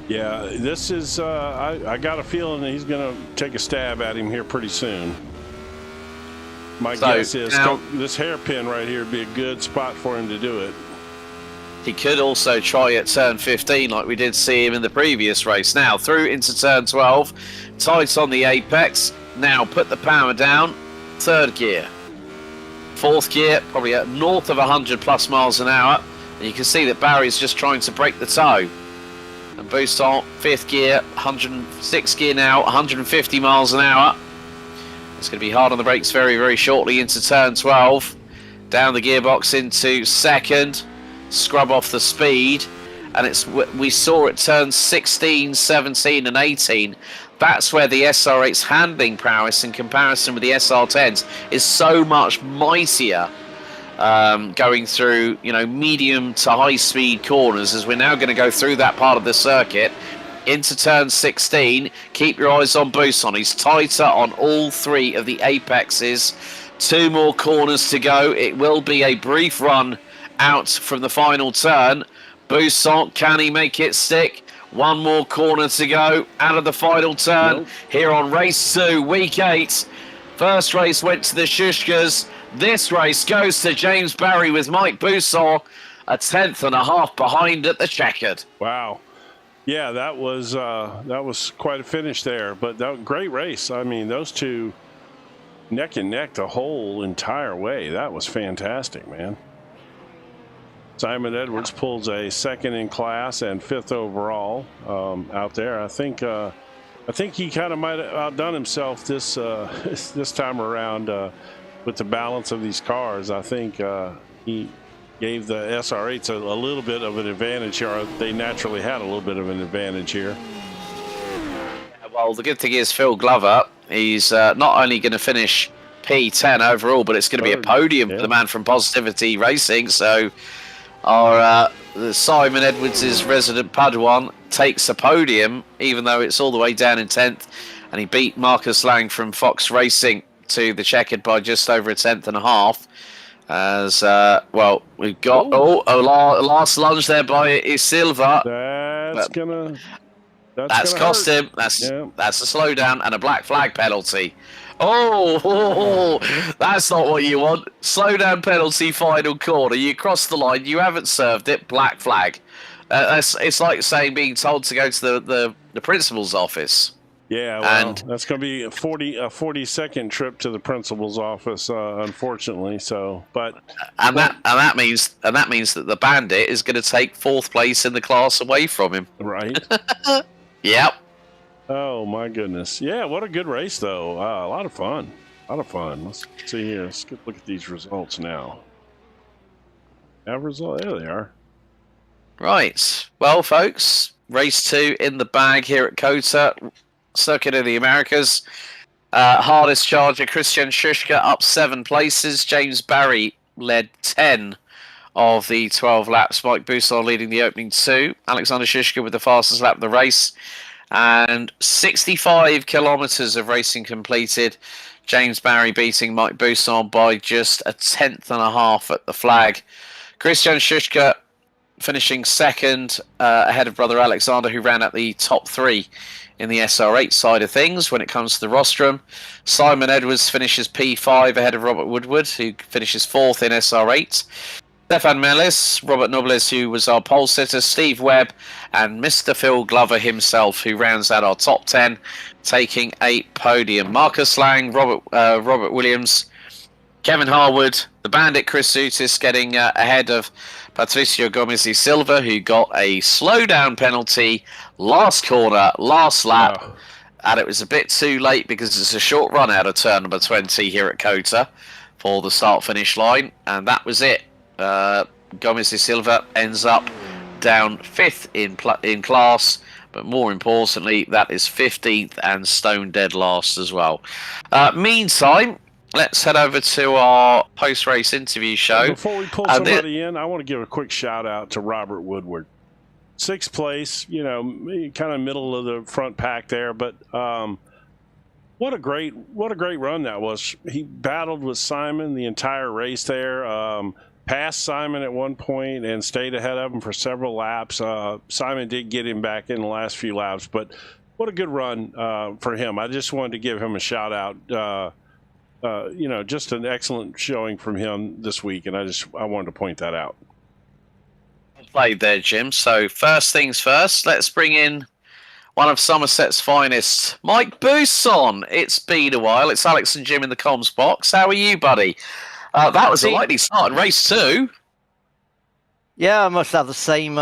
Yeah, this is, I got a feeling that he's going to take a stab at him here pretty soon. My guess is this hairpin right here would be a good spot for him to do it. He could also try at turn 15 like we did see him in the previous race. Now through into turn 12, tight on the apex. Now put the power down, 3rd gear. 4th gear, probably at north of 100 plus miles an hour. And you can see that Barry's just trying to break the toe. And Bousson, 5th gear, 106 gear now, 150 miles an hour. It's going to be hard on the brakes very, very shortly into turn 12. Down the gearbox into 2nd. Scrub off the speed. and we saw it turn 16, 17 and 18. That's where the SR8's handling prowess in comparison with the SR10s is so much mightier, going through, medium to high speed corners, as we're now going to go through that part of the circuit into turn 16. Keep your eyes on Buson. He's tighter on all three of the apexes. 2 more corners to go. It will be a brief run out from the final turn. Buson, can he make it stick? 1 more corner to go out of the final turn. Here on race 2, week 8. First race went to the Shushkas. This race goes to James Barry with Mike Buson a 10.5 behind at the checkered. Wow. Yeah, that was quite a finish there, but that great race. I mean, those two neck and neck the whole entire way. That was fantastic, man. Simon Edwards pulls a 2nd in class and 5th overall out there. I think he kind of might have outdone himself this time around with the balance of these cars. I think he gave the SR8s a little bit of an advantage here. They naturally had a little bit of an advantage here. Well, the good thing is Phil Glover, he's not only going to finish P10 overall, but it's going to be a podium for the man from Positivity Racing. So our Simon Edwards' resident Padawan takes a podium, even though it's all the way down in 10th, and he beat Marcus Lang from Fox Racing to the checkered by just over a 10.5. As well, we've got last lunge there by Silva. That's cost him. That's a slowdown and a black flag penalty. That's not what you want. Slowdown penalty, final corner. You cross the line. You haven't served it. Black flag. It's like saying being told to go to the principal's office. Yeah, well, that's going to be a 40-second trip to the principal's office, unfortunately. So, that means that the Bandit is going to take 4th place in the class away from him. Right. Yep. Oh my goodness. Yeah, what a good race though. A lot of fun. Let's see here. Let's look at these results now. There they are. Right. Well, folks, race 2 in the bag here at COTA. Circuit of the Americas. Hardest charger, Christian Schuschka, up 7 places. James Barry led 10 of the 12 laps. Mike Buson leading the opening 2. Alexander Schuschka with the fastest lap of the race. And 65 kilometres of racing completed. James Barry beating Mike Buson by just a 10.5 at the flag. Christian Schuschka finishing 2nd ahead of brother Alexander, who ran at the top 3 in the SR8 side of things when it comes to the rostrum. Simon Edwards finishes P5 ahead of Robert Woodward, who finishes 4th in SR8. Stefan Mellis, Robert Nobles, who was our pole sitter, Steve Webb, and Mr. Phil Glover himself, who rounds out our top 10, taking a podium. Marcus Lang, Robert Williams, Kevin Harwood, the Bandit Chris Sutis getting ahead of Patricio Gomez y Silva, who got a slowdown penalty last corner, last lap. Oh. And it was a bit too late because it's a short run out of turn number 20 here at COTA for the start-finish line. And that was it. Gomez y Silva ends up down 5th in class. But more importantly, that is 15th and stone dead last as well. Meantime, let's head over to our post-race interview show. Before we pull somebody in, I want to give a quick shout-out to Robert Woodward. 6th place, kind of middle of the front pack there, but what a great run that was. He battled with Simon the entire race there, passed Simon at one point and stayed ahead of him for several laps. Simon did get him back in the last few laps, but what a good run for him. I just wanted to give him a shout-out. Just an excellent showing from him this week, and I wanted to point that out. Played there, Jim. So first things first, let's bring in one of Somerset's finest, Mike Buson. It's been a while. It's Alex and Jim in the comms box. How are you, buddy? That was a likely start in race 2. Yeah, I must have the same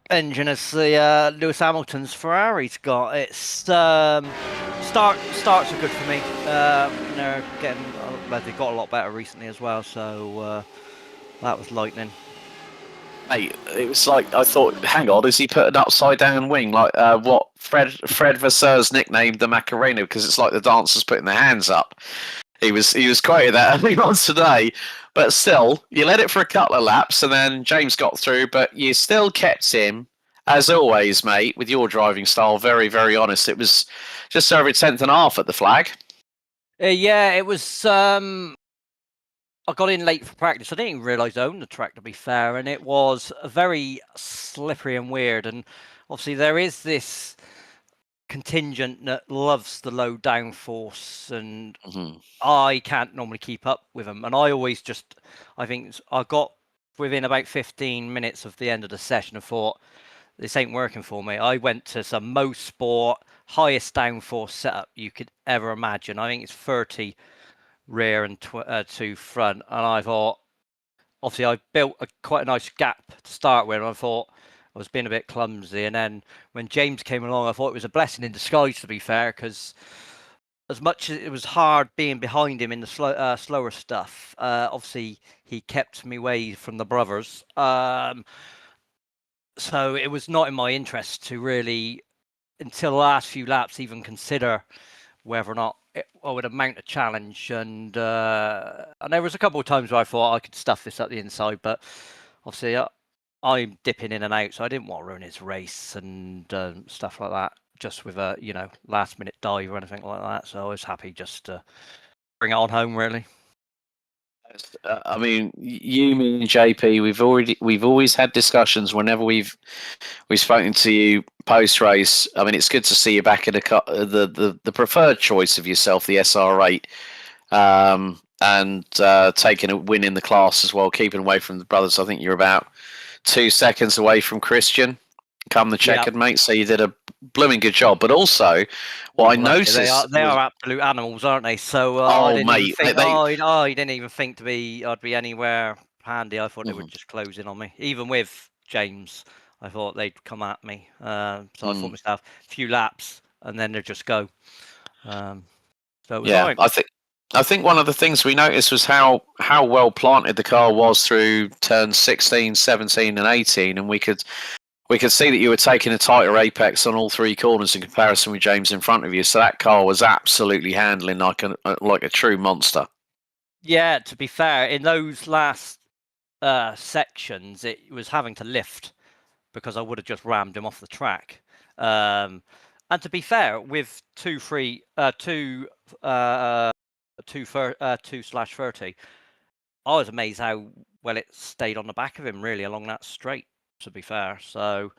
engine as the Lewis Hamilton's Ferrari's got. It's starts are good for me. They're getting, they've got a lot better recently as well. So that was lightning. Mate, it was like I thought. Hang on, has he put an upside down wing like what Fred Vasseur's nicknamed the Macarena because it's like the dancers putting their hands up. He was quoted that early on today, but still, you let it for a couple of laps and then James got through, but you still kept him as always, mate. With your driving style, very very honest. It was just over a tenth and a half at the flag. Yeah, it was. I got in late for practice. I didn't even realise I owned the track, to be fair, and it was very slippery and weird. And obviously, there is this contingent that loves the low downforce, and I can't normally keep up with them. And I always I think I got within about 15 minutes of the end of the session and thought, this ain't working for me. I went to some most sport, highest downforce setup you could ever imagine. I think it's 30 rear and 2 front, and I thought, obviously I built quite a nice gap to start with, and I thought I was being a bit clumsy, and then when James came along I thought it was a blessing in disguise, to be fair, because as much as it was hard being behind him in the slower stuff, obviously he kept me away from the brothers, so it was not in my interest to really, until the last few laps, even consider whether or not I would mount a challenge. And there was a couple of times where I thought I could stuff this up the inside, but obviously I'm dipping in and out, so I didn't want to ruin his race and stuff like that, just with a last minute dive or anything like that. So I was happy just to bring it on home, really. I mean, you, me, and JP, we've always had discussions whenever we've spoken to you post race. I mean, it's good to see you back in the preferred choice of yourself, the SR8, and taking a win in the class as well, keeping away from the brothers. I think you're about 2 seconds away from Christian. Come the checkered, mate. So you did a blooming good job. But also, what I noticed they are absolute animals, aren't they? So I didn't even think I'd be anywhere handy. I thought they would just close in on me. Even with James, I thought they'd come at me. So I thought myself a few laps and then they'd just go. So it was right. I think one of the things we noticed was how well planted the car was through turns 16, 17, and 18, and we could see that you were taking a tighter apex on all 3 corners in comparison with James in front of you. So that car was absolutely handling like a true monster. Yeah, to be fair, in those last sections, it was having to lift because I would have just rammed him off the track. And to be fair, with 2/30, I was amazed how well it stayed on the back of him, really, along that straight, to be fair. So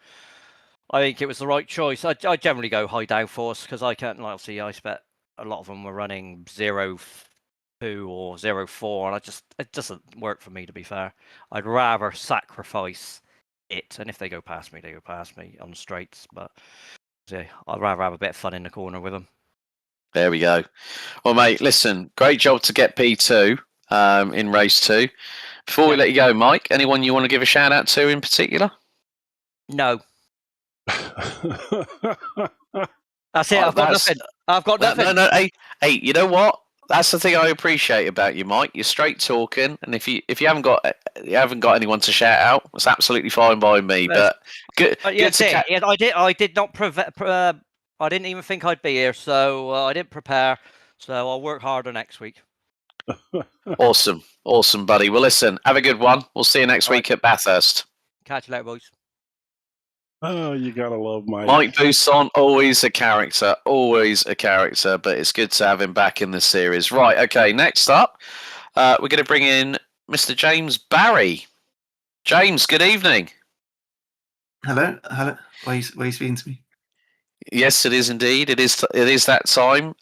I think it was the right choice. I generally go high downforce because I can't, obviously, I expect a lot of them were running 0.2 or 0.4, and it doesn't work for me, to be fair. I'd rather sacrifice it, and if they go past me, they go past me on the straights. But yeah, I'd rather have a bit of fun in the corner with them. There we go. Well, mate, listen, great job to get P2 in race 2. Before we let you go, Mike, anyone you want to give a shout out to in particular? No. That's it. I've got nothing. I've got nothing. No. Hey, you know what? That's the thing I appreciate about you, Mike. You're straight talking, and if you haven't got anyone to shout out, it's absolutely fine by me. But good. I did not I didn't even think I'd be here, so I didn't prepare. So I'll work harder next week. Awesome, buddy. Well, listen, have a good one. We'll see you next week at Bathurst. Catch you later, boys. Oh, you gotta love Mike. Mike Buisson, always a character, but it's good to have him back in the series. Right, okay, next up, we're going to bring in Mr. James Barry. James, good evening. Hello. Why are you speaking to me? Yes, it is indeed. It is that time.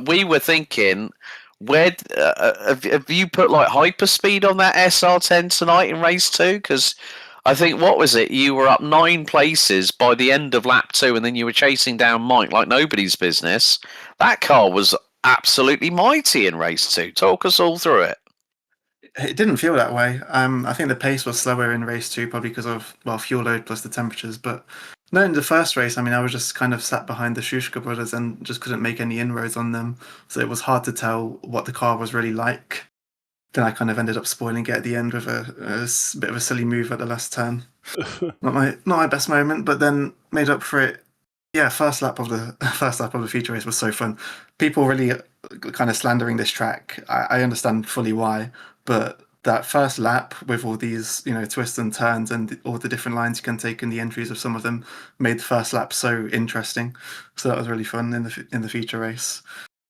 We were thinking, where have you put like hyperspeed on that SR10 tonight in race 2? Because I think, what was it? You were up 9 places by the end of lap 2, and then you were chasing down Mike like nobody's business. That car was absolutely mighty in race 2. Talk us all through it. It didn't feel that way. I think the pace was slower in race 2, probably because of fuel load plus the temperatures. But no, in the first race, I mean, I was just kind of sat behind the Shushka brothers and just couldn't make any inroads on them. So it was hard to tell what the car was really like. then I kind of ended up spoiling it at the end with a bit of a silly move at the last turn. Not my best moment, but then made up for it. Yeah, first lap of the feature race was so fun. People really kind of slandering this track. I understand fully why, but that first lap with all these twists and turns and all the different lines you can take in the entries of some of them made the first lap so interesting. So that was really fun in the feature race.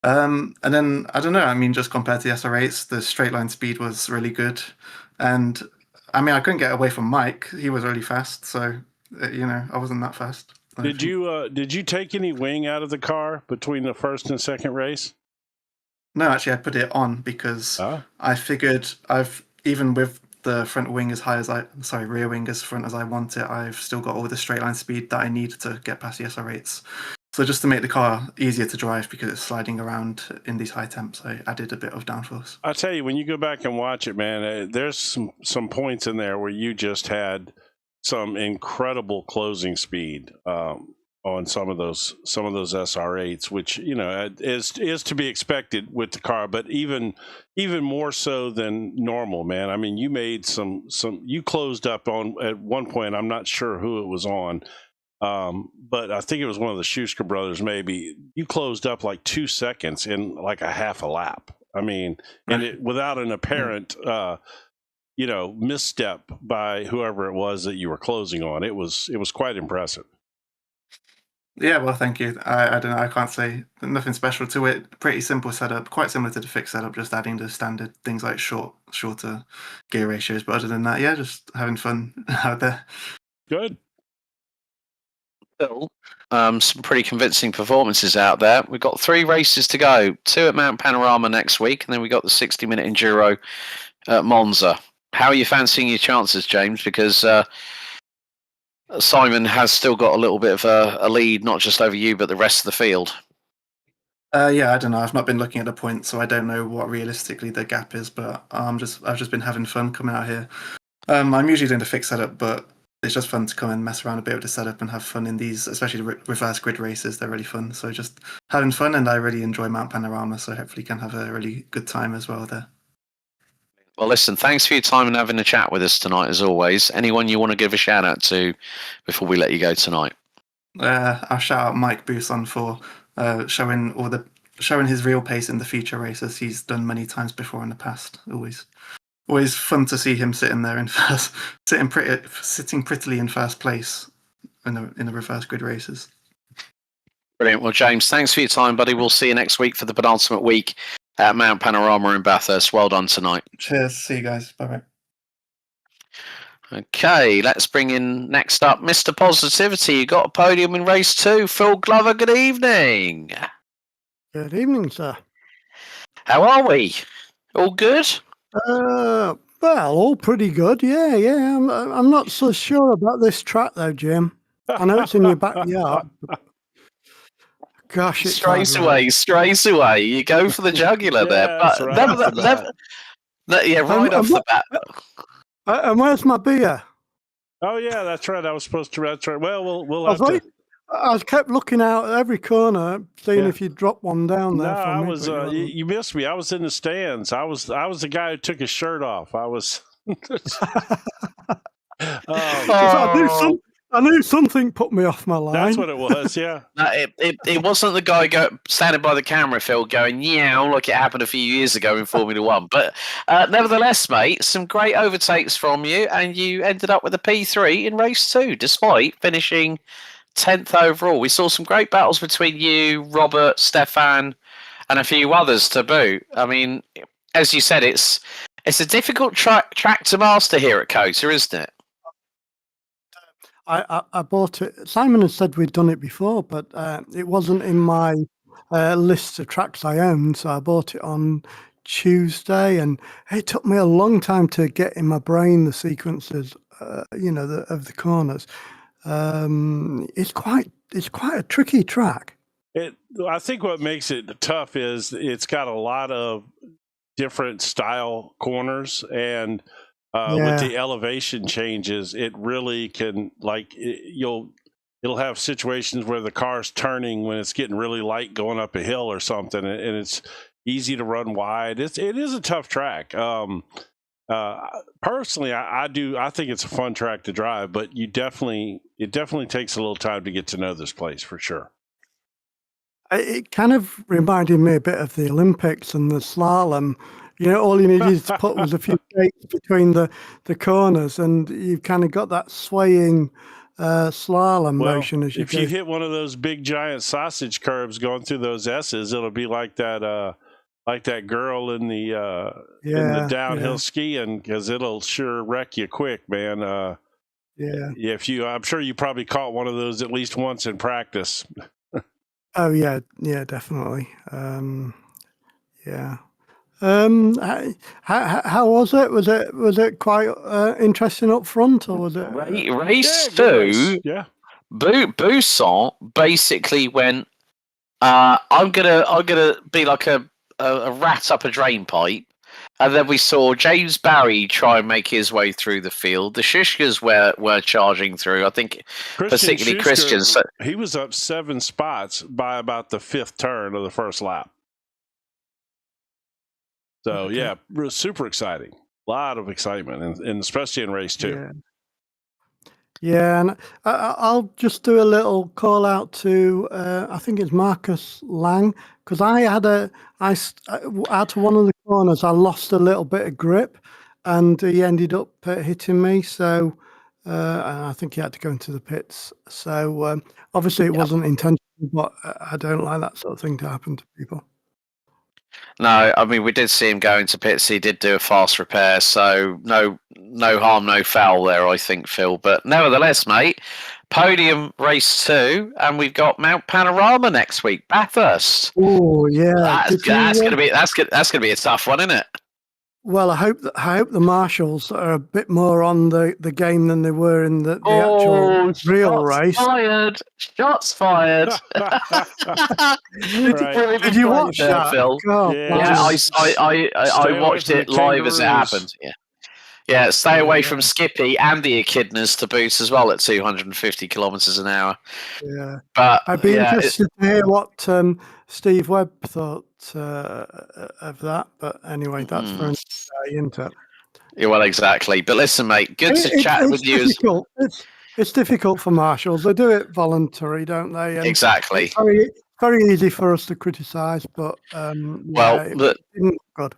And then I don't know. I mean, just compared to the SR8s, the straight line speed was really good, and I mean, I couldn't get away from Mike. He was really fast, so I wasn't that fast. Did you take any wing out of the car between the first and second race? No, actually, I put it on because I figured even with the front wing as high as rear wing as front as I want it, I've still got all the straight line speed that I need to get past the SR8s. So just to make the car easier to drive because it's sliding around in these high temps, I added a bit of downforce. I'll tell you, when you go back and watch it, man, there's some points in there where you just had some incredible closing speed on some of those SR8s, which is to be expected with the car, but even more so than normal, man. I mean, you made you closed up on at one point. I'm not sure who it was on. But I think it was one of the Schuster brothers, maybe. You closed up like 2 seconds in like a half a lap. I mean, and it without an apparent, misstep by whoever it was that you were closing on. It was quite impressive. Yeah, well, thank you. I don't know. I can't say nothing special to it. Pretty simple setup, quite similar to the fixed setup, just adding the standard things like shorter gear ratios. But other than that, yeah, just having fun out there. Good. Some pretty convincing performances out there. We've got 3 races to go, 2 at Mount Panorama next week, and then we've got the 60-minute enduro at Monza. How are you fancying your chances, James? Because Simon has still got a little bit of a lead, not just over you, but the rest of the field. Yeah, I don't know. I've not been looking at the points, so I don't know what realistically the gap is. But I've just been having fun coming out here. I'm usually doing the fixed setup, but it's just fun to come and mess around a bit with the setup and have fun in these, especially the reverse grid races. They're really fun. So just having fun, and I really enjoy Mount Panorama, so hopefully can have a really good time as well there. Well, listen, thanks for your time and having a chat with us tonight, as always. Anyone you want to give a shout out to before we let you go tonight? I'll shout out Mike Buson for showing his real pace in the feature races he's done many times before in the past. Always fun to see him sitting there in first, sitting prettily in first place in the reverse grid races. Brilliant. Well, James, thanks for your time, buddy. We'll see you next week for the penultimate week at Mount Panorama in Bathurst. Well done tonight. Cheers. See you guys. Bye-bye. Okay, let's bring in next up Mr. Positivity. You got a podium in race 2. Phil Glover, good evening. Good evening, sir. How are we? All good? Well, all pretty good. Yeah. I'm not so sure about this track though, Jim. I know it's in your backyard. Gosh, it's strays away. You go for the jugular there, but right right off the bat. And where's my beer? Oh yeah, that's right. I was supposed to. That's right. Well, we'll have to. I kept looking out at every corner, seeing if you'd drop one down there. No, I was. You missed me. I was in the stands. I was the guy who took his shirt off. I was. I knew something put me off my line. That's what it was. Yeah. No, it wasn't the guy standing by the camera, Phil, going like it happened a few years ago in Formula One. But nevertheless, mate, some great overtakes from you, and you ended up with a P3 in race 2, despite finishing 10th overall. We saw some great battles between you, Robert, Stefan, and a few others to boot. I mean, as you said, it's a difficult track to master here at COTA, isn't it? I bought it. Simon had said we'd done it before, but it wasn't in my list of tracks I owned, so I bought it on Tuesday, and it took me a long time to get in my brain the sequences, of the corners. It's quite a tricky track. I think what makes it tough is it's got a lot of different style corners, and with the elevation changes, it really can it'll have situations where the car's turning when it's getting really light going up a hill or something, and easy to run wide. It is a tough track. Personally, I think it's a fun track to drive, but it definitely takes a little time to get to know this place for sure. It kind of reminded me a bit of the Olympics and the slalom. All you needed to put was a few gates between the corners, and you've kind of got that swaying slalom motion as you if go. you hit one of those big giant sausage curves going through those S's, it'll be like that girl in the downhill skiing, because it'll sure wreck you quick, man. I'm sure you probably caught one of those at least once in practice. Oh yeah, definitely. Yeah. How was it? Was it quite interesting up front, or was it race 2? Yeah. Buisson basically went. I'm gonna be like a rat up a drain pipe, and then we saw James Barry try and make his way through the field. The Shishkas were charging through. I think particularly Christian. So he was up 7 spots by about the 5th turn of the first lap. So yeah, super exciting. A lot of excitement, and especially in race 2. Yeah, and I'll just do a little call out to I think it's Marcus Lang, because out of one of the corners I lost a little bit of grip, and he ended up hitting me. So and I think he had to go into the pits. So obviously it wasn't intentional, but I don't like that sort of thing to happen to people. No, I mean, we did see him go into pits. He did do a fast repair, so no harm, no foul there, I think, Phil. But nevertheless, mate, podium race 2, and we've got Mount Panorama next week, Bathurst. Oh yeah, that's gonna be a tough one, isn't it? Well, I hope the marshals are a bit more on the game than they were in the actual real race. Shots fired! Did you watch that, Phil? Yeah, I watched it live as it happened. Yeah. Stay away from Skippy and the echidnas to boot as well at 250 kilometers an hour. Yeah, but I'd be interested to hear what Steve Webb thought of that. But anyway, that's for another day, isn't it? Yeah, well, exactly. But listen, mate, good to chat with you. It's difficult for marshals. They do it voluntary, don't they? And exactly. It's very easy for us to criticise, but it didn't good.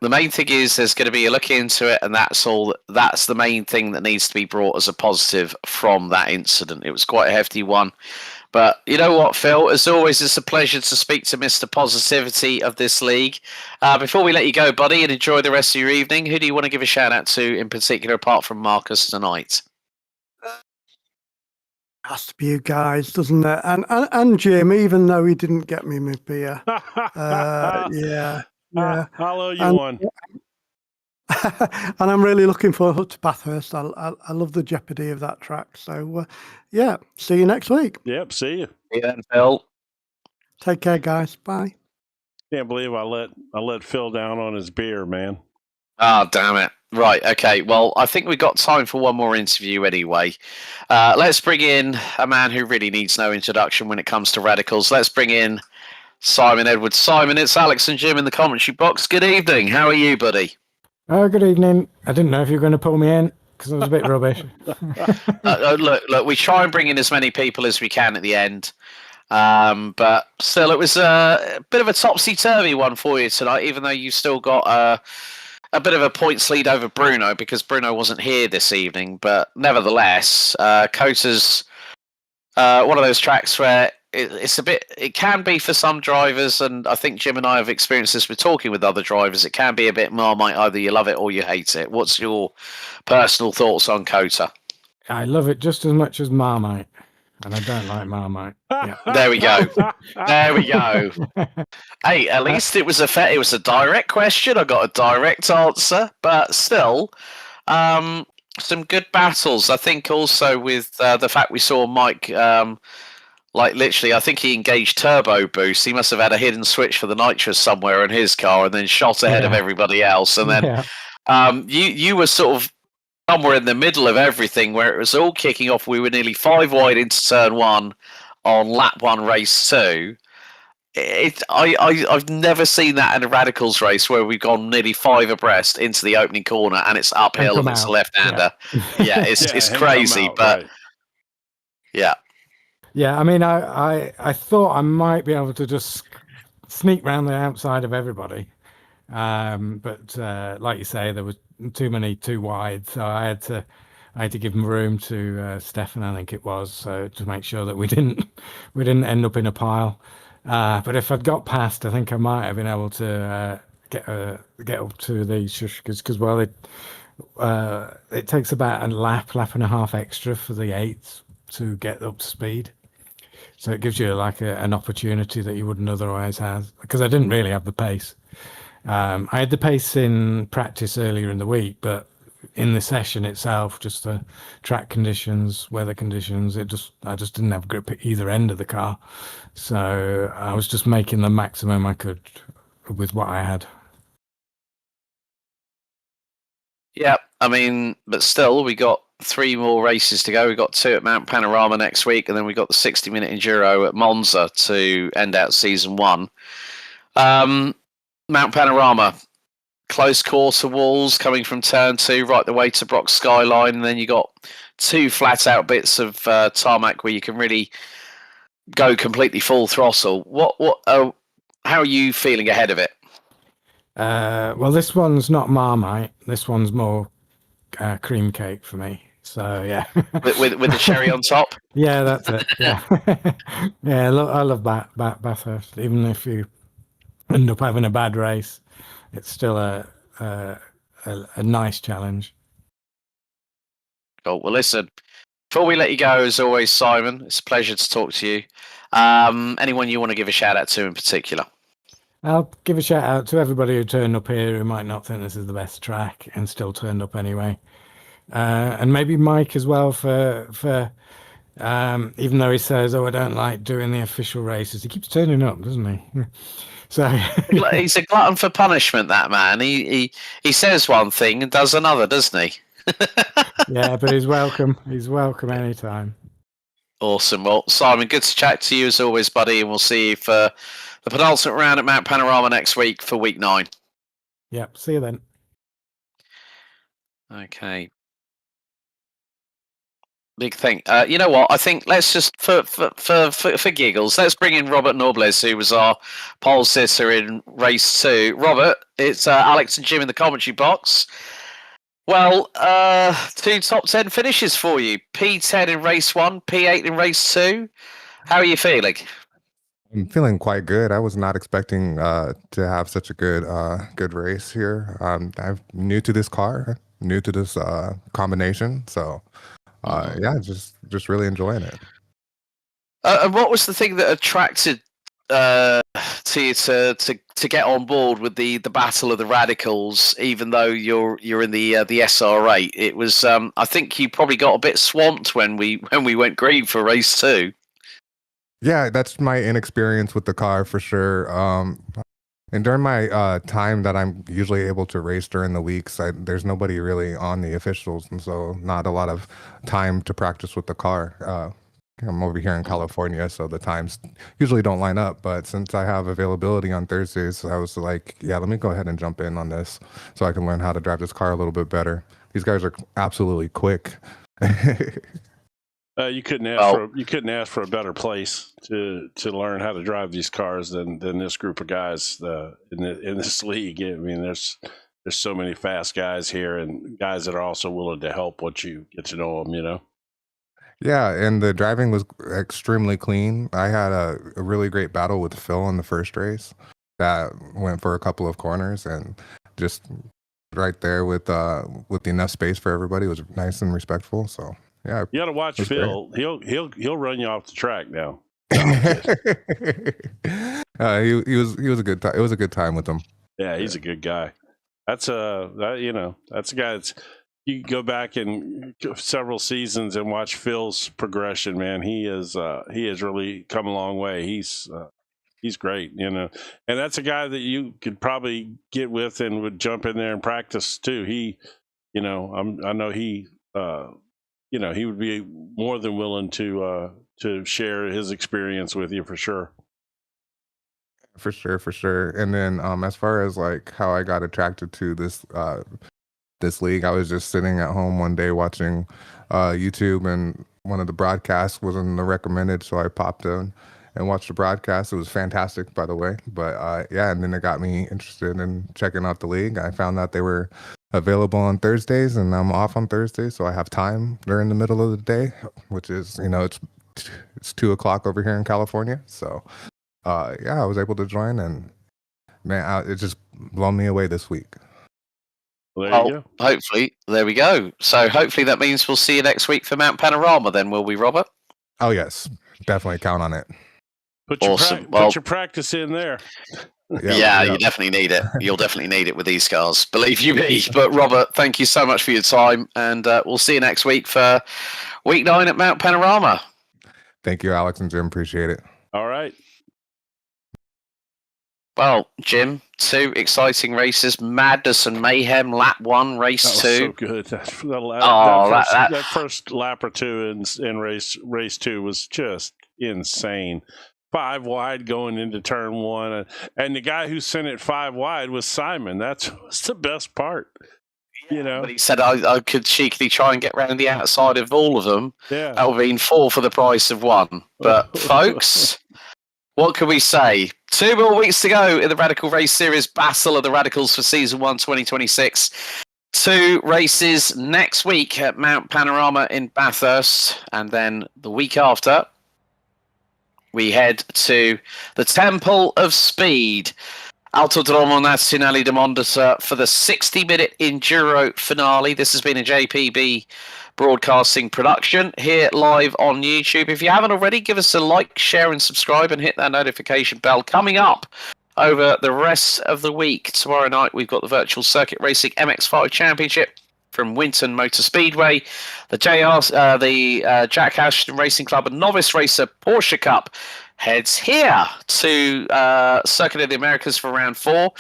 The main thing is there's going to be a look into it, and that's all. That's the main thing that needs to be brought as a positive from that incident. It was quite a hefty one. But you know what, Phil? As always, it's a pleasure to speak to Mr. Positivity of this league. Before we let you go, buddy, and enjoy the rest of your evening, who do you want to give a shout out to in particular, apart from Marcus tonight? Has to be you guys, doesn't it? And Jim, even though he didn't get me my beer. Yeah. I'll owe you one. And I'm really looking forward to Bathurst. I love the jeopardy of that track. So, see you next week. Yep, see you. See you then, Phil. Take care, guys. Bye. Can't believe I let Phil down on his beer, man. Oh, damn it. Right, okay. Well, I think we've got time for one more interview anyway. Let's bring in a man who really needs no introduction when it comes to radicals. Let's bring in Simon Edwards. Simon, it's Alex and Jim in the commentary box. Good evening. How are you, buddy? Good evening. I didn't know if you were going to pull me in because I was a bit rubbish. Look, we try and bring in as many people as we can at the end. But still, it was a bit of a topsy-turvy one for you tonight, even though you still got a bit of a points lead over Bruno because Bruno wasn't here this evening. But nevertheless, Cota's one of those tracks where it can be for some drivers, and I think Jim and I have experienced this with talking with other drivers. It can be a bit Marmite. Either you love it or you hate it. What's your personal thoughts on Cota? I love it just as much as Marmite, and I don't like Marmite. Yeah. There we go. There we go. Hey, at least it was a direct question. I got a direct answer, but still, some good battles. I think also with the fact we saw Mike. Like literally, I think he engaged turbo boost. He must have had a hidden switch for the nitrous somewhere in his car, and then shot ahead of everybody else. And then you were sort of somewhere in the middle of everything, where it was all kicking off. We were nearly 5 wide into turn 1 on lap 1, race 2, I've never seen that in a radicals race where we've gone nearly 5 abreast into the opening corner and it's uphill and come it's a out. left-hander. Yeah, it's and come crazy, out, but right. yeah. Yeah, I mean, I thought I might be able to just sneak round the outside of everybody, but like you say, there was too many too wide, so I had to give him room to Stefan, I think it was, so to make sure that we didn't end up in a pile. But if I'd got past, I think I might have been able to get up to the Shushkas because it takes about a lap and a half extra for the eights to get up to speed. So it gives you like an opportunity that you wouldn't otherwise have because I didn't really have the pace. I had the pace in practice earlier in the week, but in the session itself, just the track conditions, weather conditions, I just didn't have grip at either end of the car. So I was just making the maximum I could with what I had. Yeah, I mean, but still, we got 3 more races to go. We got 2 at Mount Panorama next week, and then we got the 60-minute enduro at Monza to end out season 1. Mount Panorama, close quarter walls coming from turn 2 right the way to Brock Skyline, and then you got 2 flat out bits of tarmac where you can really go completely full throttle. How are you feeling ahead of it? Well, this one's not Marmite. This one's more cream cake for me. So yeah, with the cherry on top. Yeah, that's it. Yeah, yeah. I love Bathurst. Even if you end up having a bad race, it's still a nice challenge. Cool. Well, listen. Before we let you go, as always, Simon, it's a pleasure to talk to you. Anyone you want to give a shout out to in particular? I'll give a shout out to everybody who turned up here who might not think this is the best track and still turned up anyway. And maybe Mike as well for even though he says, "Oh, I don't like doing the official races," he keeps turning up, doesn't he? So He's a glutton for punishment. That man. He says one thing and does another, doesn't he? Yeah, but he's welcome. He's welcome anytime. Awesome. Well, Simon, good to chat to you as always, buddy, and we'll see you for the penultimate round at Mount Panorama next week for week 9. Yep. See you then. Okay. Big thing. You know what? I think let's just for giggles, let's bring in Robert Nobles, who was our pole sitter in race 2. Robert, it's Alex and Jim in the commentary box. Well, 2 top 10 finishes for you. P10 in race 1, P8 in race 2. How are you feeling? I'm feeling quite good. I was not expecting to have such a good race here. I'm new to this car, new to this combination, so yeah, just really enjoying it. And what was the thing that attracted to you to get on board with the Battle of the Radicals, even though you're in the SR8? It was I think you probably got a bit swamped when we went green for race 2. Yeah, that's my inexperience with the car for sure. And during my time that I'm usually able to race during the weeks, there's nobody really on the officials, and so not a lot of time to practice with the car. I'm over here in California, so the times usually don't line up. But since I have availability on Thursdays, I was like, yeah, let me go ahead and jump in on this so I can learn how to drive this car a little bit better. These guys are absolutely quick. You couldn't ask for a better place to learn how to drive these cars than this group of guys in this league. I mean, there's so many fast guys here and guys that are also willing to help once you get to know them. You know. Yeah, and the driving was extremely clean. I had a really great battle with Phil in the first race that went for a couple of corners, and just right there with enough space for everybody was nice and respectful. So. Yeah, you got to watch Phil. Great. He'll run you off the track now. He was a good time. It was a good time with him. Yeah, he's a good guy. That's a guy that's you go back in several seasons and watch Phil's progression. Man, he has really come a long way. He's great, and that's a guy that you could probably get with and would jump in there and practice too. I know he. He would be more than willing to share his experience with you for sure. For sure, for sure. And then as far as like how I got attracted to this league, I was just sitting at home one day watching YouTube, and one of the broadcasts was in the recommended, so I popped in and watched the broadcast. It was fantastic, by the way. But yeah, and then it got me interested in checking out the league. I found out they were available on Thursdays, and I'm off on Thursdays, so I have time during the middle of the day, which is, you know, it's 2 o'clock over here in California. So yeah, I was able to join, and man, it just blown me away this week. Well, there you go. Hopefully, there we go. So hopefully that means we'll see you next week for Mount Panorama then, will we, Robert? Oh yes, definitely count on it. Put your, Awesome. put your practice in there. Yeah, you definitely need it. You'll definitely need it with these cars, believe you me. But Robert, thank you so much for your time, and we'll see you next week for week 9 at Mount Panorama. Thank you, Alex and Jim. Appreciate it. All right. Well, Jim, 2 exciting races: Madness and Mayhem, lap 1, race 2. So good. That first lap or 2 in race 2 was just insane. 5 wide going into turn 1, and the guy who sent it 5 wide was Simon. That's the best part. You know, but he said I could cheekily try and get round the outside of all of them. Yeah, that would have been 4 for the price of 1. But folks, what can we say? 2 more weeks to go in the Radical Race Series Battle of the Radicals for Season 1 2026. 2 races next week at Mount Panorama in Bathurst, and then the week after we head to the Temple of Speed, Autodromo Nazionale di Monza, for the 60-minute Enduro finale. This has been a JPB Broadcasting production here live on YouTube. If you haven't already, give us a like, share, and subscribe, and hit that notification bell. Coming up over the rest of the week, tomorrow night, we've got the Virtual Circuit Racing MX5 Championship from Winton Motor Speedway, the Jack Ashton Racing Club and Novice Racer Porsche Cup heads here to Circuit of the Americas for round 4.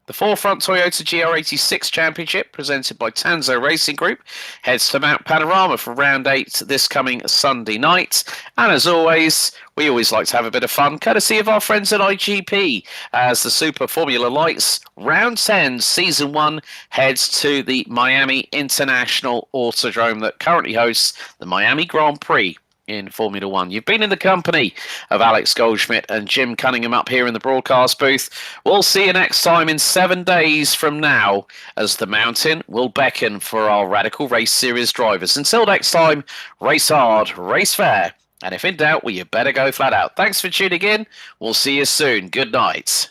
The Forefront Toyota GR86 Championship, presented by Tanzo Racing Group, heads to Mount Panorama for round 8 this coming Sunday night. And as always, we always like to have a bit of fun, courtesy of our friends at IGP, as the Super Formula Lights round 10 season 1 heads to the Miami International Autodrome that currently hosts the Miami Grand Prix in Formula 1. You've been in the company of Alex Goldschmidt and Jim Cunningham up here in the broadcast booth. We'll see you next time in 7 days from now, as the mountain will beckon for our Radical Race Series drivers. Until next time, race hard, race fair, and if in doubt, well, you better go flat out. Thanks for tuning in. We'll see you soon. Good night.